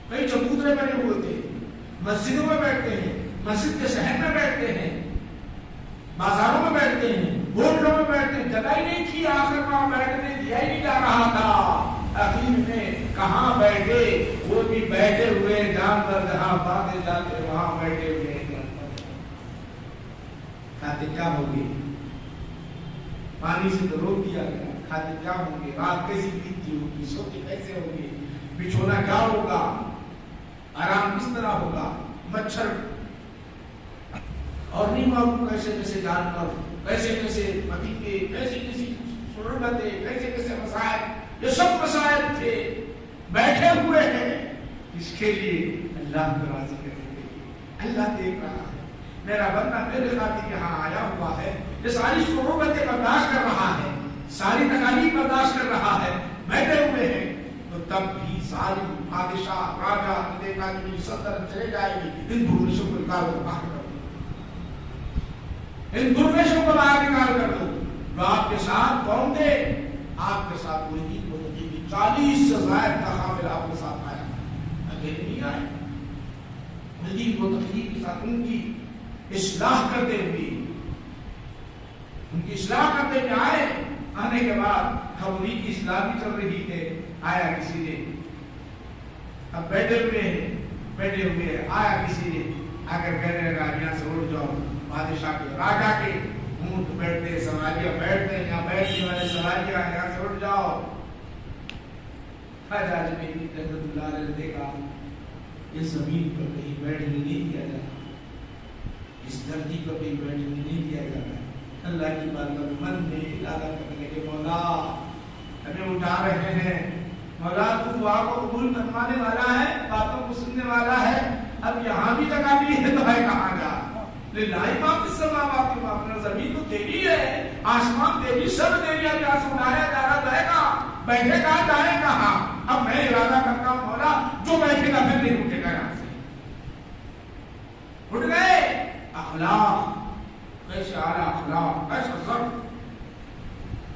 کئی چبوترے بنے ہوئے تھے. مسجدوں میں بیٹھتے ہیں، مسجد کے شہر میں بیٹھتے ہیں، بازاروں میں بیٹھتے ہیں، ہوٹلوں میں بیٹھتے ہیں. جگہ ہی نہیں تھی، آخر وہاں بیٹھنے دیا ہی نہیں جا رہا تھا. اخیر میں کہاں بیٹھے؟ وہ بھی بیٹھے ہوئے جانور جہاں باندھے جاتے وہاں بیٹھے ہوئے. کھاتے کیا ہوں گے؟ پانی سے تو روک دیا گیا. کھاتے کیا ہوں گے؟ رات کیسی بیتتی ہوگی؟ سوتے کیسے ہوں گے؟ بچھونا کیا ہوگا؟ آرام کس طرح ہوگا؟ مچھر اور نہیں معلوم کیسے کیسے جانور، کیسے کیسے پتیلے، کیسے کیسی صورتیں، کیسے کیسے مسائل. یہ سب مسائل تھے. بیٹھے ہوئے ہیں اس کے لیے اللہ کو راضی کرنے کے لیے. اللہ دیکھ رہا ہے میرا بندہ میرے خاطر یہاں آیا ہوا ہے. یہ ساری صورتیں برداشت کر رہا ہے، ساری تکالیف برداشت کر رہا ہے. بیٹھے ہوئے ہیں تو تب بھی ظالم بادشاہ راجا نے دیکھا کہ میری سلطنت چلے جائے گی. ان درویشوں کو نکال کر باہر کر دو، ان درویشوں کو باہر نکال کر دو. تو آپ کے ساتھ کون تھے؟ آپ کے ساتھ کوئی نہیں. 40 سے زائد کا حامل آپ کے ساتھ آیا، اکیلے نہیں آئے. مزید وہ تقریب کے ساتھ ان کی اصلاح کرتے ہوئے، ان کی اصلاح کرتے ہوئے آئے. آنے کے بعد خبری کی اصلاح بھی چل رہی ہے. آیا کسی نے، اب بیٹھے ہوئے آیا کسی نے آ کر کہنے لگا یہاں سے اٹھ جاؤ. بادشاہ کے راجا کے اونٹ بیٹھتے، سواریاں بیٹھتے، یہاں بیٹھنے والے سواریاں یہاں سے اٹھ جاؤ. حجاج بن اللہ نے دیکھا یہ زمین پر کہیں بیٹھنے نہیں دیا جاتا، اس دھرتی پر کہیں بیٹھنے نہیں دیا جاتا. اللہ کی بارگاہ میں من میں ارادہ کرنے لگے مولا ہمیں اٹھا رہے ہیں، مولا تو دعا کو قبول فرمانے والا ہے، باتوں کو سننے والا ہے. اب یہاں بھی تکالیف ہے تو ہے کہاں جا. للہ ما فی السماوات و ما فی الارض. زمین تو تیری ہے، آسمان تیری، سب تیری. اب یہاں سے اٹھایا جا رہا جائے گا، بیٹھے گا جائے کہاں. اب میں ارادہ کرتا ہوں مولا جو بیٹھے گا پھر نہیں اٹھے گا. یہاں سے اٹھ گئے. اخلاق کیسے آ رہا، اخلاق کیسا ضرب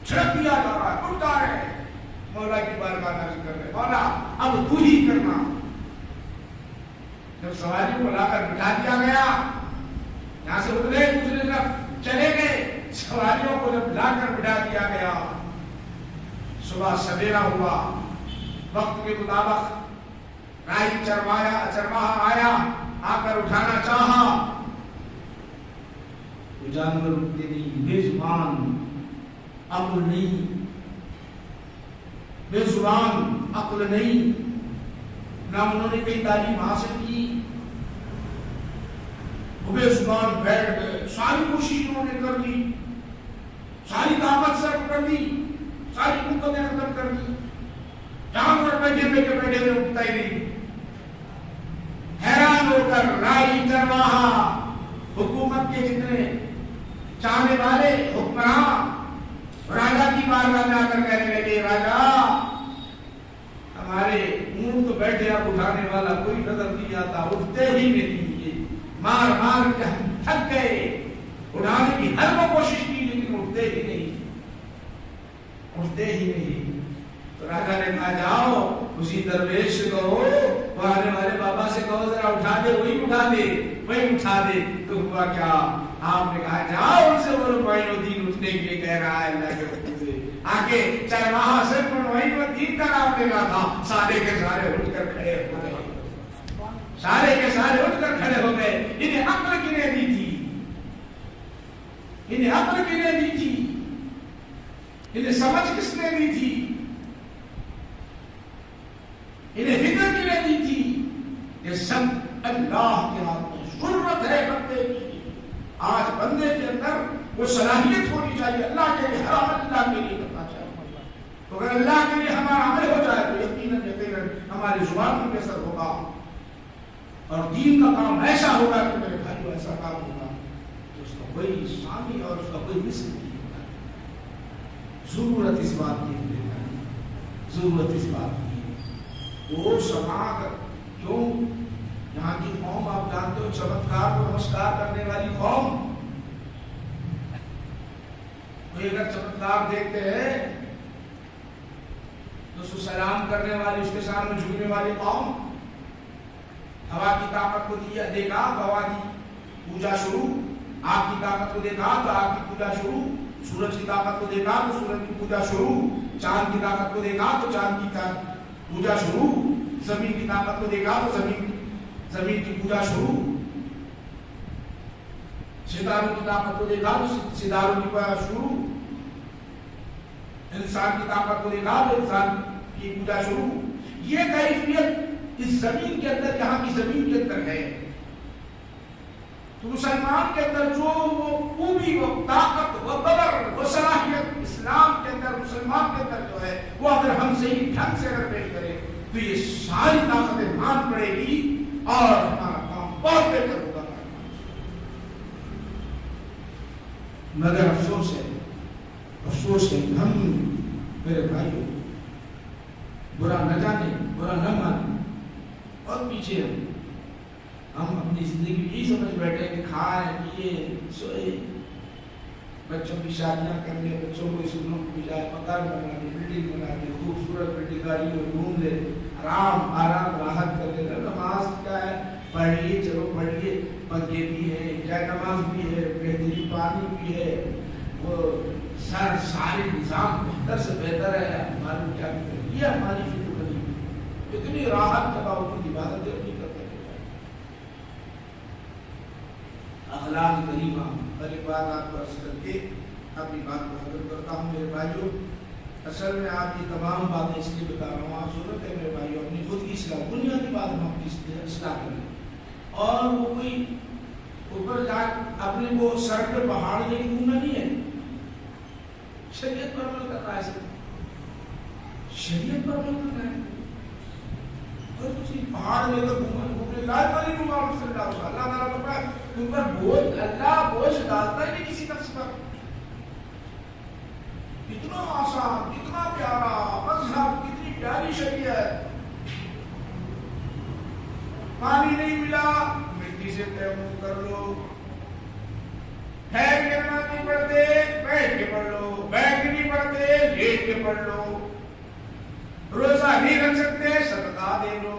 چھڑک دیا جا رہا ہے. اٹھتا ہے مولا کی بارگاہ نظر کر رہے، مولا اب تو ہی کرنا. جب سواریوں کو لا کر بٹھا دیا گیا، یہاں سے اٹھ گئے، دوسری طرف چلے گئے. سواریوں کو جب لا کر بٹھا دیا گیا، صبح سویرا ہوا، وقت کے مطابق رائی چرواہا آیا، آ کر اٹھانا چاہا. وہ جانور اٹھتے نہیں، بے زبان، عقل نہیں، بے زبان، عقل نہیں. نہ انہوں نے کئی تعلیم حاصل کی، وہ بے زبان بیٹھ گئے. ساری کوشش انہوں نے کر لی، ساری طاقت صرف کر دی، ساری قوتیں ختم کر دی. جانور بیٹھے بیٹھے اٹھتا ہی نہیں. حیران ہو کر رائی چرواہا، حکومت کے جتنے چاہنے والے حکمران راجا کی بارگاہ میں آ کر کہنے لگے راجا ہمارے اونٹ تو بیٹھے، اب اٹھانے والا کوئی نظر نہیں آتا، اٹھتے ہی نہیں. مار مار کے ہم تھک گئے، اٹھانے کی ہر وہ کوشش کی لیکن اٹھتے ہی نہیں، اٹھتے ہی نہیں. تو راجا نے کہا جاؤ اسی درویش سے کہو، وہ آنے والے بابا سے کہو ذرا اٹھا دے، وہی اٹھا دے، وہی اٹھا دے. تو ہوا کیا؟ آپ نے کہا جاؤ ان سے بولو معین الدین اٹھنے کے لیے کہہ رہا ہے اللہ کے حکم سے. آگے چاہے وہاں صرف معین الدین کا نام لینا تھا، سارے کے سارے اٹھ کر کھڑے ہو گئے، سارے کے سارے اٹھ کر کھڑے ہو گئے. انہیں عقل کنے دی تھی، انہیں عقل کنے دی تھی، انہیں سمجھ کس نے دی تھی، انہیں فکر کنے دی تھی؟ یہ سب اللہ کے ہاتھ میں. ضرورت ہے بندے کی، آج بندے کے اندر وہ صلاحیت ہونی چاہیے اللہ کے لیے ہر عمل اللہ کے لیے کرنا چاہیے. تو اگر اللہ کے لیے ہمارا عمل ہو جائے تو یقیناً ہماری زبان پر اثر ہوگا اور دین کا کام ایسا ہوگا کہ میرے بھائیوں ایسا کام ہوگا کہ اس کا کوئی سامی اور اس کا کوئی مثل نہیں ہوگا. ضرورت اس بات کی ہے، ضرورت اس بات کی. وہ سما کر کیوں یہاں کی قوم آپ جانتے ہو چمتکار کو نمسکار کرنے والی قوم. کوئی اگر چمتکار دیکھتے ہیں تو اس کو سلام کرنے والی اس کے سامنے جھکنے والی قوم. ہوا کی طاقت کو دیکھا تو ہوا کی پوجا شروع. آگ کی طاقت کو دیکھا تو آگ کی پوجا شروع. سورج کی طاقت کو دیکھا تو سورج کی پوجا شروع. چاند کی طاقت کو دیکھا تو چاند کی پوجا شروع. زمین کی طاقت کو دیکھا تو زمین کی پوجا شروع. ستاروں کی طاقت کو دیکھا تو ستاروں کی پوجا شروع. انسان کی طاقت کو دیکھا تو انسان کی پوجا شروع. یہ کیفیت اس زمین کے اندر یہاں کی زمین کے اندر ہے. تو مسلمان کے اندر جو وہ خوبی وہ طاقت وہ قدر وہ صلاحیت اسلام کے اندر مسلمان کے اندر جو ہے وہ اگر ہم صحیح ڈھنگ سے اگر پیش کرے تو یہ ساری طاقتیں مان پڑے گی اور ہمارا کام بہت بہتر ہوگا. مگر افسوس ہے ہم میرے بھائیوں برا نہ جانے برا نہ مانے اور پیچھے ہم اپنی زندگی یہی سمجھ بیٹھے کہ کھائیں پیئے سوئے بچوں کی شادیاں کر لیں بچوں کو اسکولوں کو بھیجائے مکان بنا دے بلڈنگ بنا دے خوبصورت بلڈنگ گاڑی میں گھوم لے آرام راحت کر لے. نماز کیا ہے پڑھیے چلو پڑھیے پنکھے بھی ہے جائے نماز بھی ہے بہترین پانی بھی ہے وہ سارے نظام بہتر سے بہتر ہے. ہماری کیا یہ ہماری فکر بنی اتنی راحت کے باوجود عبادتیں نہیں کرتے. اخلاق کریمہ ہر ایک بات آپ کو عرض کر کے اپنی بات کو ختم کرتا ہوں. میرے بھائیوں اصل میں آپ کی تمام باتیں اس لیے بتا رہا ہوں. آپ ضرورت ہے میرے بھائیوں اپنی خود کی اصلاح بنیادی بات ہم اپنی اصلاح کریں اور وہ کوئی اوپر جا اپنے کو سر پہ پہاڑ لے کے گھومنا نہیں ہے. شریعت پر عمل کرنا ہے شریعت پر عمل کرنا ہے اور کسی پہاڑ لے کر گھومنے لائق والی گھوما اللہ تعالیٰ کا تم پر بوجھ اللہ بوجھ ڈالتا ہی نہیں کسی نفس پر. کتنا آسان کتنا پیارا مذہب کتنی پیاری شریعت. پانی نہیں ملا مٹی سے تیمم کر لو. ٹھہر کے نماز نہیں پڑھتے بیٹھ کے پڑھ لو. بیٹھ کے نہیں پڑھتے لیٹ کے پڑھ لو. روزہ نہیں رکھ سکتے صدقہ دے لو.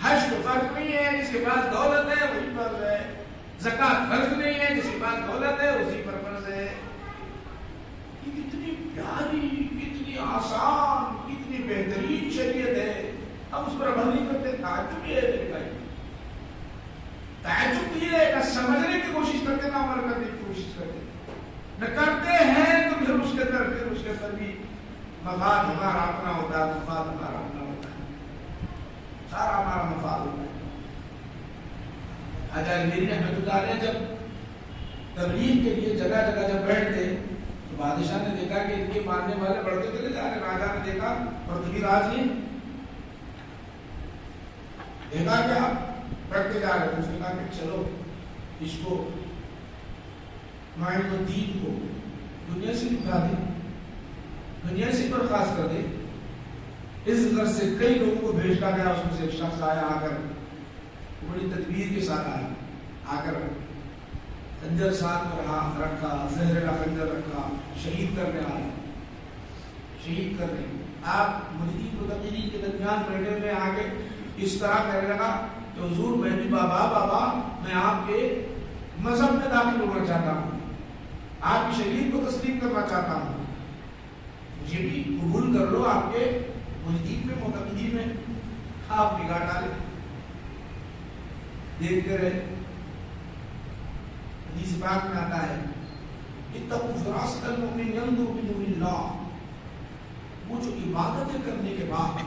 حج تو فرض نہیں ہے جس کے پاس دولت ہے وہی فرض ہے. زکات فرض نہیں ہے جس کے پاس دولت ہے اسی پر فرض ہے. یہ کتنی پیاری کتنی آسان کتنی بہترین شریعت ہے. ہم اس پر عمل نہیں کرتے. تعجب یہ ہے میرے بھائی تعجب یہ ہے نہ سمجھنے کی کوشش کرتے نہ عمل کرنے کی کوشش کرتے. نہ کرتے ہیں تو پھر اس کے اندر بھی مفاد ہمارا اپنا ہوتا ہے. مفاد ہمارا اپنا ہوتا ہے. سارا ہمارا مفاد ہوتا ہے. حاجی میری رحمۃ اللہ علیہ جب تبلیغ کے لیے جگہ جگہ جب بیٹھتے تو بادشاہ نے دیکھا کہ ان کے ماننے والے بڑھتے چلے جا رہے. راجا نے دیکھا اور کبھی راج نے دیکھا کہ آپ بڑھتے جا رہے. اس نے کہا کہ چلو اس کو معین الدین کو دنیا سے نکال دے دنیا سے برخاست کر دے. اس غرض سے کئی لوگوں کو بھیجا گیا. اس میں سے ایک شخص آیا آ کر بڑی تدبیر کے ساتھ آ کر خنجر ساتھ میں رکھا زہریلا خنجر رکھا. شہید کرنے آیا شہید کرنے. آپ مجید متقین کے درمیان بیٹھے میں آ کے اس طرح کہنے لگا کہ حضور میں بھی بابا میں آپ کے مذہب میں داخل ہونا چاہتا ہوں. آپ کی شریعت کو تسلیم کرنا چاہتا ہوں. مجھے بھی قبول کر لو آپ کے مجید میں متقین میں. آپ نگاہ ڈالے دیکھتے رہے. حدیث پاک میں آتا ہے اتقوا فراست المؤمن ينظر بنور اللہ. وہ جو عبادتیں کرنے کے بعد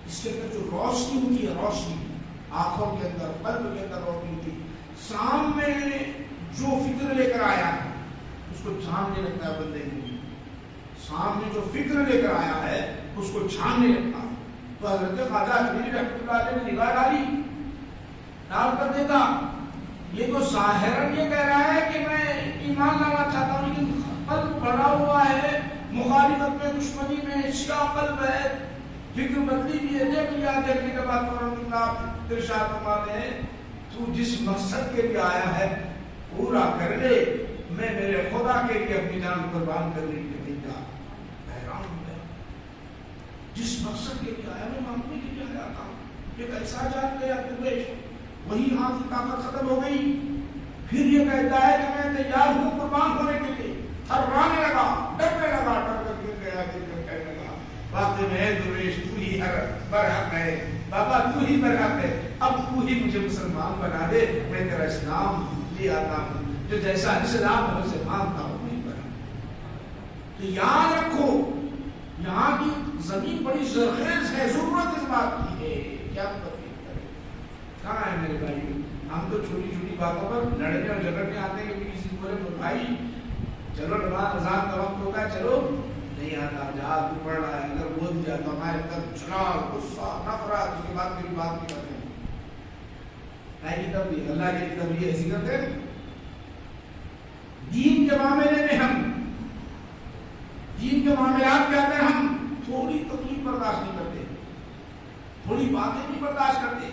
اس کے اندر جو روشنی ہوتی ہے روشنی آنکھوں کے اندر قلب کے اندر روشنی ہوتی ہے. سامنے جو فکر لے کر آیا ہے اس کو جاننے لگتا ہے. بندے کو سامنے جو فکر لے کر آیا ہے اس کو جاننے لگتا ہے. تو حضرت خواجہ میری رحمۃ اللہ علیہ نے نگاہ ڈالی ڈال کر دیکھا یہ تو ظاہراً یہ کہہ رہا ہے کہ میں ایمان لانا چاہتا ہوں لیکن قلب بڑا ہوا ہے مخالفت میں، دشمنی میں، شیعہ قلب ہے، فکر بدلی بھی ہے. دیکھ لیا، دیکھنے کے بعد رحمۃ اللہ ارشاد فرماتے ہیں تو جس مقصد کے لیے آیا ہے پورا کر لے، میں میرے خدا کے لیے اپنی جان قربان کرنے کے لیے تیار. حیران ہو گیا، جس مقصد کے لیے آیا میں مانگنے کے لیے آیا تھا، ایک ایسا جان گیا قریش، وہی ہاتھ کی طاقت ختم ہو گئی. پھر یہ کہتا ہے کہ میں تیار ہوں قربان ہونے کے لیے. تھرانے لگا، ڈرنے لگا، ڈر کر گر گیا، گر کر کہنے لگا واقعی میں درویش تو ہی برحق ہے، بابا تو ہی برحق ہے، اب تو ہی مجھے مسلمان بنا دے، میں تیرا اسلام لے آتا ہوں، جو جیسا اسلام ہے اسے مانتا ہوں. نہیں برحق. تو یاد رکھو یہاں کی زمین بڑی زرخیز ہے، ضرورت اس بات کی ہے. کیا تکلیف کرے؟ کہاں ہے میرے بھائی؟ ہم تو چھوٹی چھوٹی باتوں پر لڑنے اور جھگڑنے آتے ہیں کہ کسی کو بولے بھائی چلو نماز اذان کا وقت ہوگا، چلو نہیں آتا، جہاز بھی پڑھ رہا ہے، اگر بول دیا تو ہمارے اندر جلال، غصہ، نفرت، اس کے بعد میری بات نہیں کرتے ہیں. اللہ کے کتاب یہ ایسی کرتے ہیں. دین کے معاملے میں ہم، دین کے معاملات کے اندر ہم تھوڑی تکلیف برداشت نہیں کرتے، تھوڑی باتیں نہیں برداشت کرتے،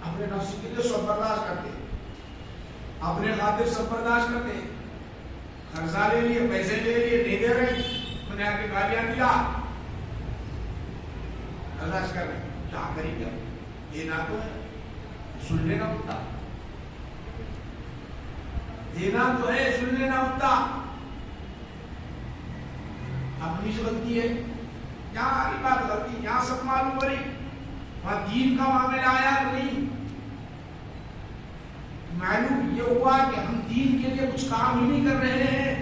اپنے نفس کے لیے سب برداشت کرتے، اپنے خاطر سب برداشت کرتے. قرضہ لے لیے، پیسے لے لیے، نہیں دے رہے، میں نے آ کے گالیاں دیا، برداشت کر رہے. کیا کریں گے؟ یہ نہ تو ہے سن لینا ہوتا، دینا تو ہے سن لینا ہوتا. اپنی جو غلطی ہے، یہاں آئی بات غلطی، یہاں سب معلوم ہو رہی، وہاں دین کا معاملہ آیا تو نہیں. معلوم یہ ہوا کہ ہم دین کے لیے کچھ کام ہی نہیں کر رہے ہیں.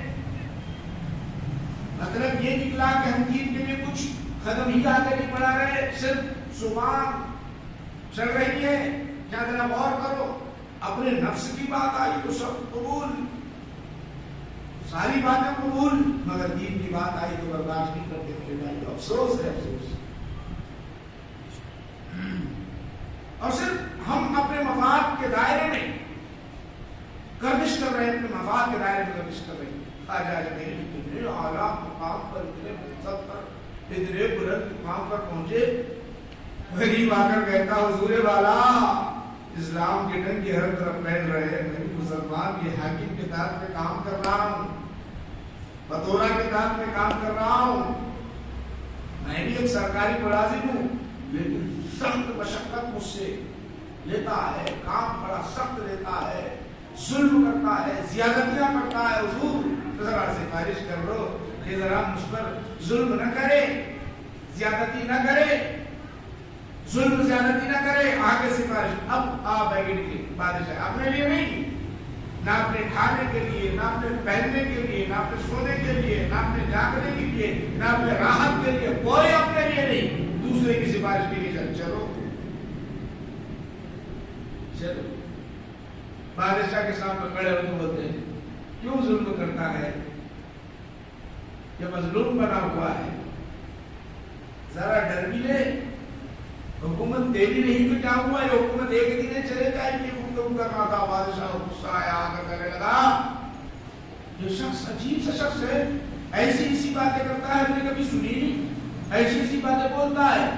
مطلب یہ نکلا کہ ہم دین کے لیے کچھ قدم ہی آگے نہیں بڑھا رہے، صرف زبان چل رہی ہے. کیا ذرا غور کرو، اپنے نفس کی بات آئی تو سب قبول، ساری باتیں قبول، مگر دین کی بات آئی تو برداشت نہیں کرتے. افسوس ہے، افسوس. اور صرف ہم اپنے مفاد کے دائرے میں گردش کر رہے ہیں، اپنے مفاد کے دائرے میں گردش کر رہے ہیں. اتنے اعلیٰ مقام پر، اتنے منصب پر، اتنے بلند مقام پر پہنچے، غریب آ کر کہتا حضور والا اسلام کے ڈنڈے ہر طرف پھیل رہے ہیں، میں مسلمان یہ حاکم کے تحت میں کام کر رہا ہوں، بطورہ کے تحت میں کام کر رہا ہوں، میں بھی ایک سرکاری ملازم ہوں، لیکن سخت مشقت مجھ سے لیتا ہے، کام بڑا سخت لیتا ہے، ظلم کرتا ہے، زیادتیاں کرتا ہے. حضور ذرا سفارش کر لو کہ ذرا مجھ پر ظلم نہ کرے، زیادتی نہ کرے، ظلم زیادتی نہ کرے. آگے سفارش. اب آپ آگے نکلے بادشاہ، اپنے لیے نہیں، نہ اپنے کھانے کے لیے، نہ اپنے پہننے کے لیے، نہ اپنے سونے کے لیے، نہ اپنے جاگنے کے لیے، نہ اپنے راحت کے لیے، کوئی اپنے لیے نہیں، دوسرے کی سفارش کے لیے. چلو چلو. بادشاہ کے سامنے کھڑے ہوتے بولتے ہیں کیوں ظلم کرتا ہے، یہ مظلوم بنا ہوا ہے، ذرا ڈر بھی لے. حکومت تیری نہیں تو کیا ہوا، یہ حکومت ایک دن چلے جائے گی. حکم کرنا تھا. بادشاہ غصہ آیا، آ کر کہنے لگا یہ شخص عجیب سا شخص ہے، ایسی ایسی باتیں کرتا ہے، ہم نے کبھی سنی نہیں، ایسی ایسی باتیں بولتا ہے،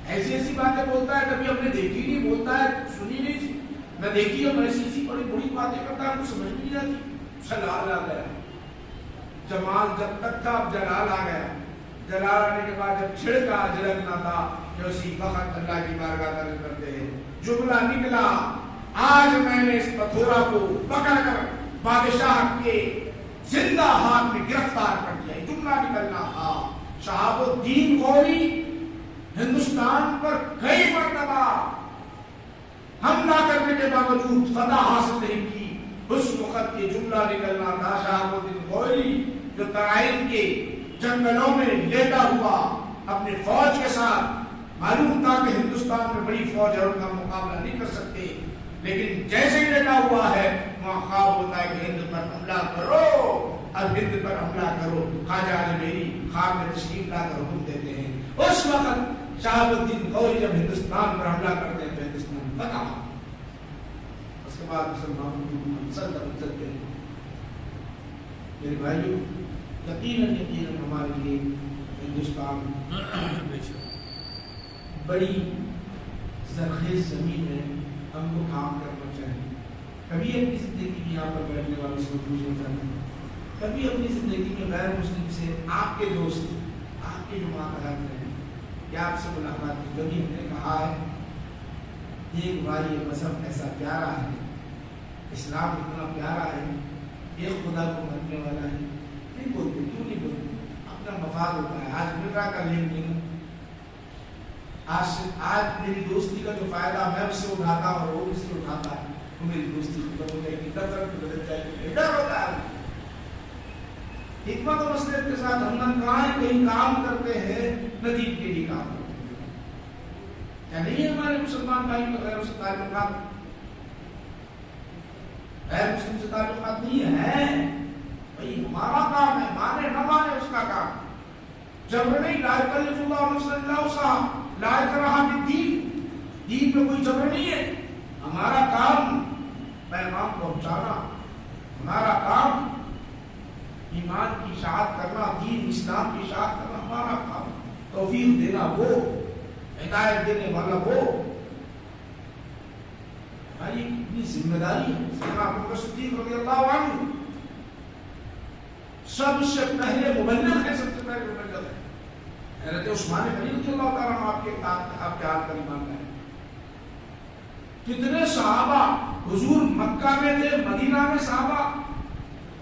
ایسی ایسی باتیں بولتا ہے، کبھی ہم نے دیکھی نہیں، بولتا ہے سنی نہیں نہ دیکھی، ہم ایسی ایسی بڑی بڑی باتیں کرتا ہے، ہم کو سمجھ نہیں آتی. جلال آ گیا، جمال جب تک تھا اب جلال آ گیا. جلال آنے کے بعد جب چھڑکا جھڑکنا تھا کہ اسی وقت اللہ کی بارگاہ درج کرتے ہیں. جملہ نکلا، آج میں نے اس پتھورا کو پکڑ کر بادشاہ کے زندہ ہاتھ میں گرفتار کر دیا. جملہ نکلنا تھا. شہاب الدین غوری ہندوستان پر کئی مرتبہ حملہ کرنے کے باوجود فتح حاصل نہیں کی. اس وقت یہ جملہ نکلنا تھا. شہاب الدین غوری جو ترائن کے جنگلوں میں لیٹا ہوا اپنے فوج کے ساتھ، معلوم تھا کہ ہندوستان میں بڑی فوج ہے، ان کا مقابلہ نہیں کر سکتے، لیکن جیسے ہی لیٹا ہوا ہے وہاں خواب ہوتا ہے کہ ہند پر حملہ کرو، اور ہند پر حملہ کرو. خواجہ اجمیری خواب میں تشریف لا کر حکم دیتے ہیں. اس وقت شہاب الدین غوری جب ہندوستان پر حملہ کرتے ہیں تو ہندوستان فتح. اس کے بعد مسلمانوں کی مسلط چلتے ہیں. میرے بھائیو، یقیناً ہمارے لیے ہندوستان بڑی زرخیز زمین ہے، ہم کو کام کرنا چاہیے. کبھی اپنی زندگی میں یہاں پر بیٹھنے والوں سے پوچھنا چاہیے، کبھی اپنی زندگی میں غیر مسلم سے، آپ کے دوست، آپ کے جو ماتحت ہیں یا آپ سے ملاقات کی، کبھی ہم نے کہا ہے ایک بار یہ مذہب ایسا پیارا ہے، اسلام اتنا پیارا ہے، ایک خدا کو ماننے والا ہے؟ نہیں بولتے. کیوں نہیں بولتے؟ اپنا مفاد ہوتا ہے. آج مل رہا کل نہیں. آج میری دوستی کا جو فائدہ میں اس سے اٹھاتا ہوں اور وہ اس سے اٹھاتا ہے، تو میری دوستی ختم ہو جائے گی، کثرت بدل جائے گی. ڈر ہوتا ہے. حکمت و مسلحت کے ساتھ ہم نہ کہیں کام کرتے ہیں، نہ دین کے لیے کام کرتے ہیں. کیا نہیں ہے ہمارے مسلمان بھائی غیر سے تعلقات، غیر مسلم سے تعلقات نہیں ہے؟ بھائی ہمارا کام ہے، مانے نہ مانے اس کا کام. جبر نہیں، لا یکلف اللہ نفسا الا وسعہا، لا اکراہ فی الدین، دین میں کوئی جبر نہیں ہے. ہمارا کام پیغام پہنچانا، ہمارا کام ایمان کی اشاعت کرنا، دین اسلام کی اشاعت کرنا ہمارا کام. توفیق دینا وہ، ہدایت دینے والا وہ. ہماری اتنی ذمہ داری ہے. سیدنا ابوبکر صدیق رضی اللہ عنہ سب سے پہلے مبلغ ہے، سب سے پہلے مبلغ ہے. حضرت عثمان غنی رضی اللہ تعالیٰ عنہ آپ کے حال پر ایمان لائے. کتنے صحابہ حضور مکہ میں تھے، مدینہ میں صحابہ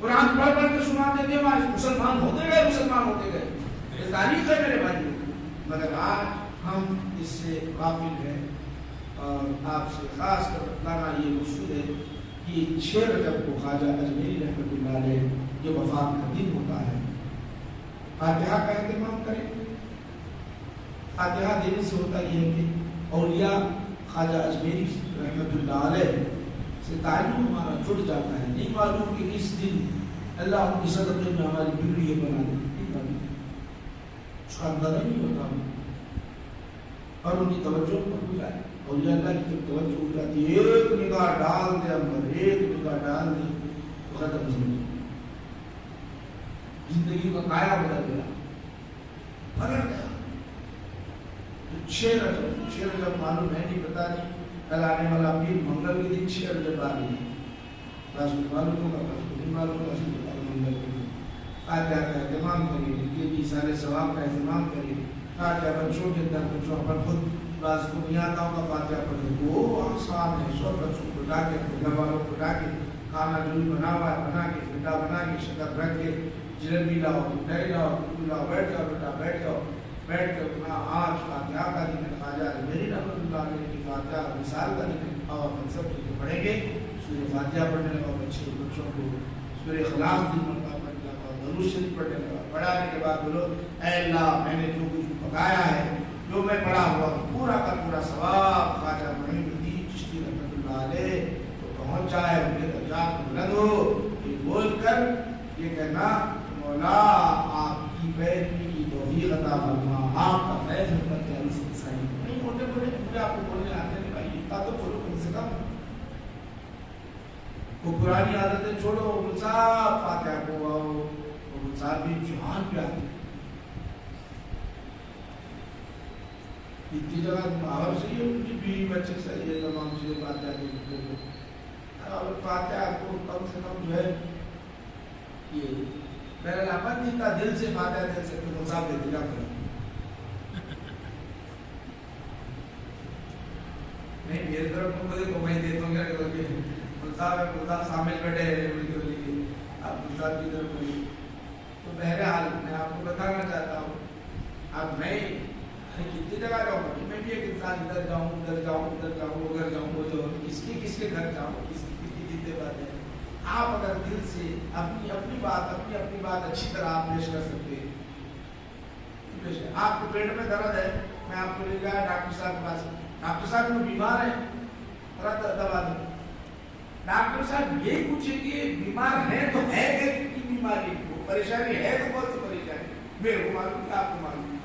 قرآن پڑھ پڑھ کے سناتے تھے، وہاں مسلمان ہوتے گئے. یہ تاریخ ہے میرے بھائی. مگر آج ہم اس سے غافل ہیں، اور آپ سے خاص کر بتلانا یہ مقصود ہے کہ 6 رجب کو خواجہ اجمیری رحمۃ اللہ علیہ یہ وفات کا دن ہوتا ہے. فاتحہ کا اہتمام کریں. فاتحہ دینے سے ہوتا یہ ہے کہ اولیاء خواجہ اجمیری رحمۃ اللہ علیہ سے تعلق ہمارا جڑ جاتا ہے. نہیں معلوم کہ اس دن اللہ ان کی صدقے میں ہماری بگڑی بنا دے، اس کا اندازہ نہیں ہوتا. اور ان کی توجہ پر ہو جائے، اولیاء اللہ کی جب توجہ ہو جاتی ہے، ایک نگاہ ڈال دے اندر، ایک نگاہ ڈال دے تو ختم زندگی. زندگی کا کایا بدل گیا، بدل گیا. 6 رجب معلوم ہے نہیں، پتا نہیں. کل آنے والا پیر منگل کے دن 6 رجب آ رہی ہے. معلوم ہوگا، نہیں معلوم ہوگا. منگل کے دن فاتحہ کا اہتمام کریے، یہ بھی سارے ثواب کا اہتمام کریے. فاتحہ بچوں کے اندر، بچوں پر خود بعض کو نہیں آتا ہوگا فاتحہ پڑھنے، وہ آسان ہے. 100 بچوں کو اٹھا کے، اپنے گھر والوں کو اٹھا کے، کھانا جو بھی بنا ہوا ہے بنا کے، ٹھنڈا بنا کے، شکر رکھ کے، جلیبی لاؤ، مٹھائی لاؤ، لاؤ، بیٹھ جاؤ بیٹا، بیٹھ جاؤ، بیٹھ کے اپنا آج فاتحہ کا دن ہے. خواجہ اجمیری رحمۃ اللہ علیہ کی فاتحہ مثال کا دن ہے. اور اپن سب کو پڑھیں گے. سورہ فاتحہ پڑھنے لگا بچے بچوں کو، سورہ اخلاص دن مرتبہ پڑھنے لگا، درود شریف پڑھنے لگا. پڑھانے کے بعد بولو اے اللہ میں نے جو کچھ پکایا ہے، جو میں پڑھا ہوا پورا کا پورا ثواب خواجہ معین الدین چشتی رحمۃ اللہ علیہ کو پہنچ جائے، ان کے درجات بلند ہو. یہ بول کر یہ کہنا مولا آپ کی پیروی کی توفیق عطا فرما، آپ کا فیض ہم پر جاری سے سائے. نہیں موٹے موٹے مجھے آپ کو بولنے آتے ہیں بھائی، اتنا تو بولو کم سے کم. وہ پرانی عادتیں چھوڑو. صاحب فاتحہ کو آؤ، صاحب بھی جہان پہ آتے ہیں. اتنی جگہ باہر سے ہی ان کی بیوی بچے صحیح ہے، تمام چیزیں فاتحہ کے اور فاتحہ کو کم سے کم جو ہے یہ میرا لاپت نہیں تھا دل سے فاتحہ دل سے تو صاحب دے دیا کرو. نہیں میری طرف کو مجھے کو میں دیتا ہوں کیا کرو گے صاحب شامل بیٹھے ہیں آپ گجرات کی طرف بولیے. تو بہرحال میں آپ کو بتانا چاہتا ہوں، اب میں کتنی جگہ جاؤں گا، میں بھی ایک انسان ادھر جاؤں ادھر جاؤں ادھر جاؤں ادھر جاؤں، وہ جو کس کے گھر جاؤں، کس کی جتنے باتیں. آپ اگر دل سے اپنی بات اچھی طرح آپ پیش کر سکتے ہیں. آپ کو پیٹ میں درد ہے، میں آپ کو لے گیا ڈاکٹر صاحب کے پاس. ڈاکٹر صاحب میں بیمار ہے، دوا دیں. ڈاکٹر صاحب یہ پوچھیں کہ بیمار ہے تو ہے کہ بیماری کو پریشانی ہے تو بہت سی پریشانی میرے کو معلوم کہ آپ کو معلوم.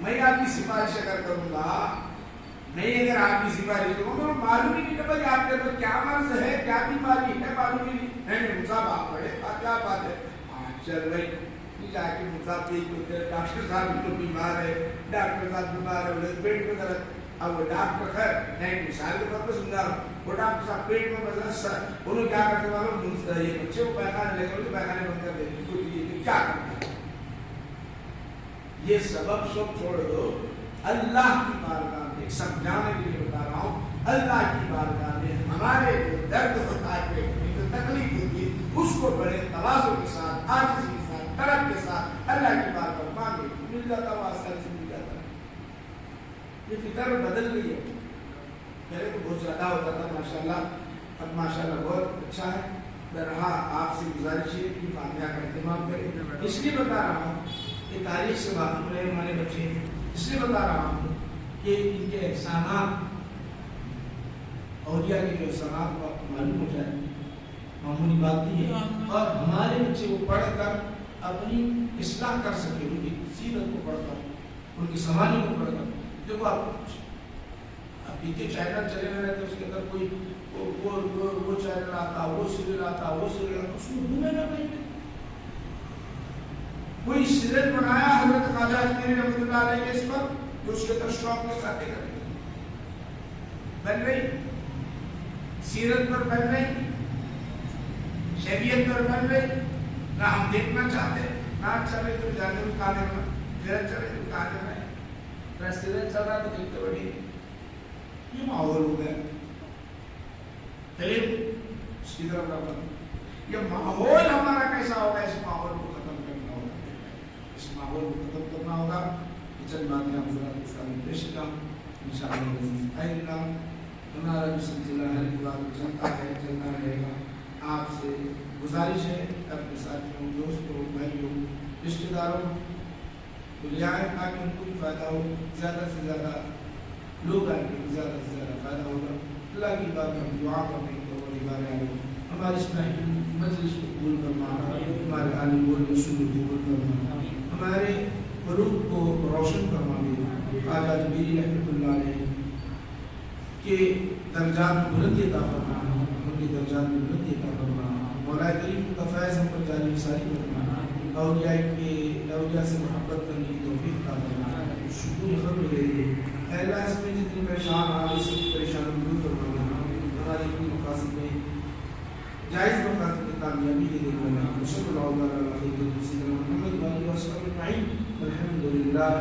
میں آپ کی سفارش اگر کروں گا، نہیں اگر آپ کی سفارش کروں گا، معلوم ہی نہیں کہ بھائی آپ کے اندر کیا مرض ہے، کیا بیماری ہے، معلوم ہی نہیں. نہیں صاحب آپ پڑھے کیا بات ہے. چل بھائی جا کے مسافر کو ڈاکٹر صاحب تو بیمار ہے، ڈاکٹر صاحب بیمار ہے، انہیں پیٹ میں درد، اب وہ ڈاکٹر خیر میں مثال کے طور پر سمجھا رہا ہوں، وہ ڈاکٹر صاحب پیٹ میں مسئلہ انہوں کیا کرتے والوں یہ بچے کو پیخانے لے کر پیخانے بند کر دیتے کوئی کیا کرتا ہے. یہ سبب سب چھوڑ دو، اللہ کی بارگاہ میں سمجھانے کے لیے بتا رہا ہوں، اللہ کی بارگاہ میں ہمارے جو درد ہوتا ہے جو تکلیف ہوتی ہے اس کو بڑے تواضع کے ساتھ، عاجزی کے ساتھ، طلب کے ساتھ اللہ کی بارگاہ میں مانگے، مل جاتا وہ آسانی سے مل جاتا ہے. یہ فکر بدل گئی ہے، پہلے تو بہت زیادہ ہوتا تھا ماشاءاللہ، اب ماشاءاللہ بہت اچھا ہے. برہا آپ سے گزارش ہے کہ فاتحہ کا اہتمام کریں. اس لیے بتا رہا ہوں کہ تاریخ سے باخبر رہے ہمارے بچے، اس لیے بتا رہا ہوں کہ ان کے احسانات، اولیاء کے جو احسانات کو آپ کو معلوم ہو جائے، معمولی بات نہیں ہے. اور ہمارے بچے کو پڑھ کر اپنی اصلاح کر سکے، ان کی سیرت کو پڑھ کر، ان کی سماجی کو پڑھ کر. دیکھو آپ پیچھے چینل چلے ہوئے رہتے، اس کے اندر کوئی وہ چینل آتا، وہ سیریل آتا، وہ سیریل آتا، اس کو ڈھونڈے نہ کہیں پہ. کوئی سیریل بنایا حضرت خواجہ اجمیری رحمۃ اللہ علیہ کے اس پر، جو اس کے اندر شوق میں ساتھ کریں بن رہی، سیرت پر بن رہی، شریعت پر بن رہی. نہ ہم دیکھنا چاہتے، نہ چلے تو جانے میں کہاں دیکھنا، پھر چلے تو کہاں دیکھنا ہے. سیریل چل رہا تو دیکھتے بڑی یہ ماحول ہو گیا. چلیے اس کی طرف رہا، یہ ماحول ہمارا کیسا ہوگا، اس ماحول کو ختم کرنا ہوگا، اس ماحول کو ختم کرنا ہوگا. چند باتیں آپ ذرا کے سامنے پیش کروں انشاءاللہ. ہمارا جو سلسلہ ہے چلتا ہے، چلتا رہے گا. آپ سے گزارش ہے اپنے ساتھیوں، دوستوں، بھائیوں، رشتہ داروں کو لے آئیں تاکہ ان کو بھی فائدہ ہو، زیادہ سے زیادہ لوگ آئیں گے، زیادہ سے زیادہ فائدہ ہوگا. اللہ کی بات ہم دعا کرنے کی تو ہمارے اس مجلس کو قبول کرنا، ہمارے عالم و رسول کو قبول کرنا، ہمارے قلوب کو روشن کرنا. خواجہ اجمیری رحمۃ اللہ علیہ کے درجات میں بلندی عطا فرمانا، ان کے درجات میں بلندی عطا فرمانا، مولا کریم کا فیض ہم پر جاری ساری فرمانا، اولیاء سے محبت کرنے کی توفیق عطا فرمانا. شکر خبر لے لے اے اللہ، اس میں جتنی پریشان آگے سے پریشان دور کروانا، ہماری اپنی مقاصد میں جائز مقاصد میں کامیابی دے دینا. صلی اللہ علیہ وسلم محمد علیہ وسلم الحمد للہ.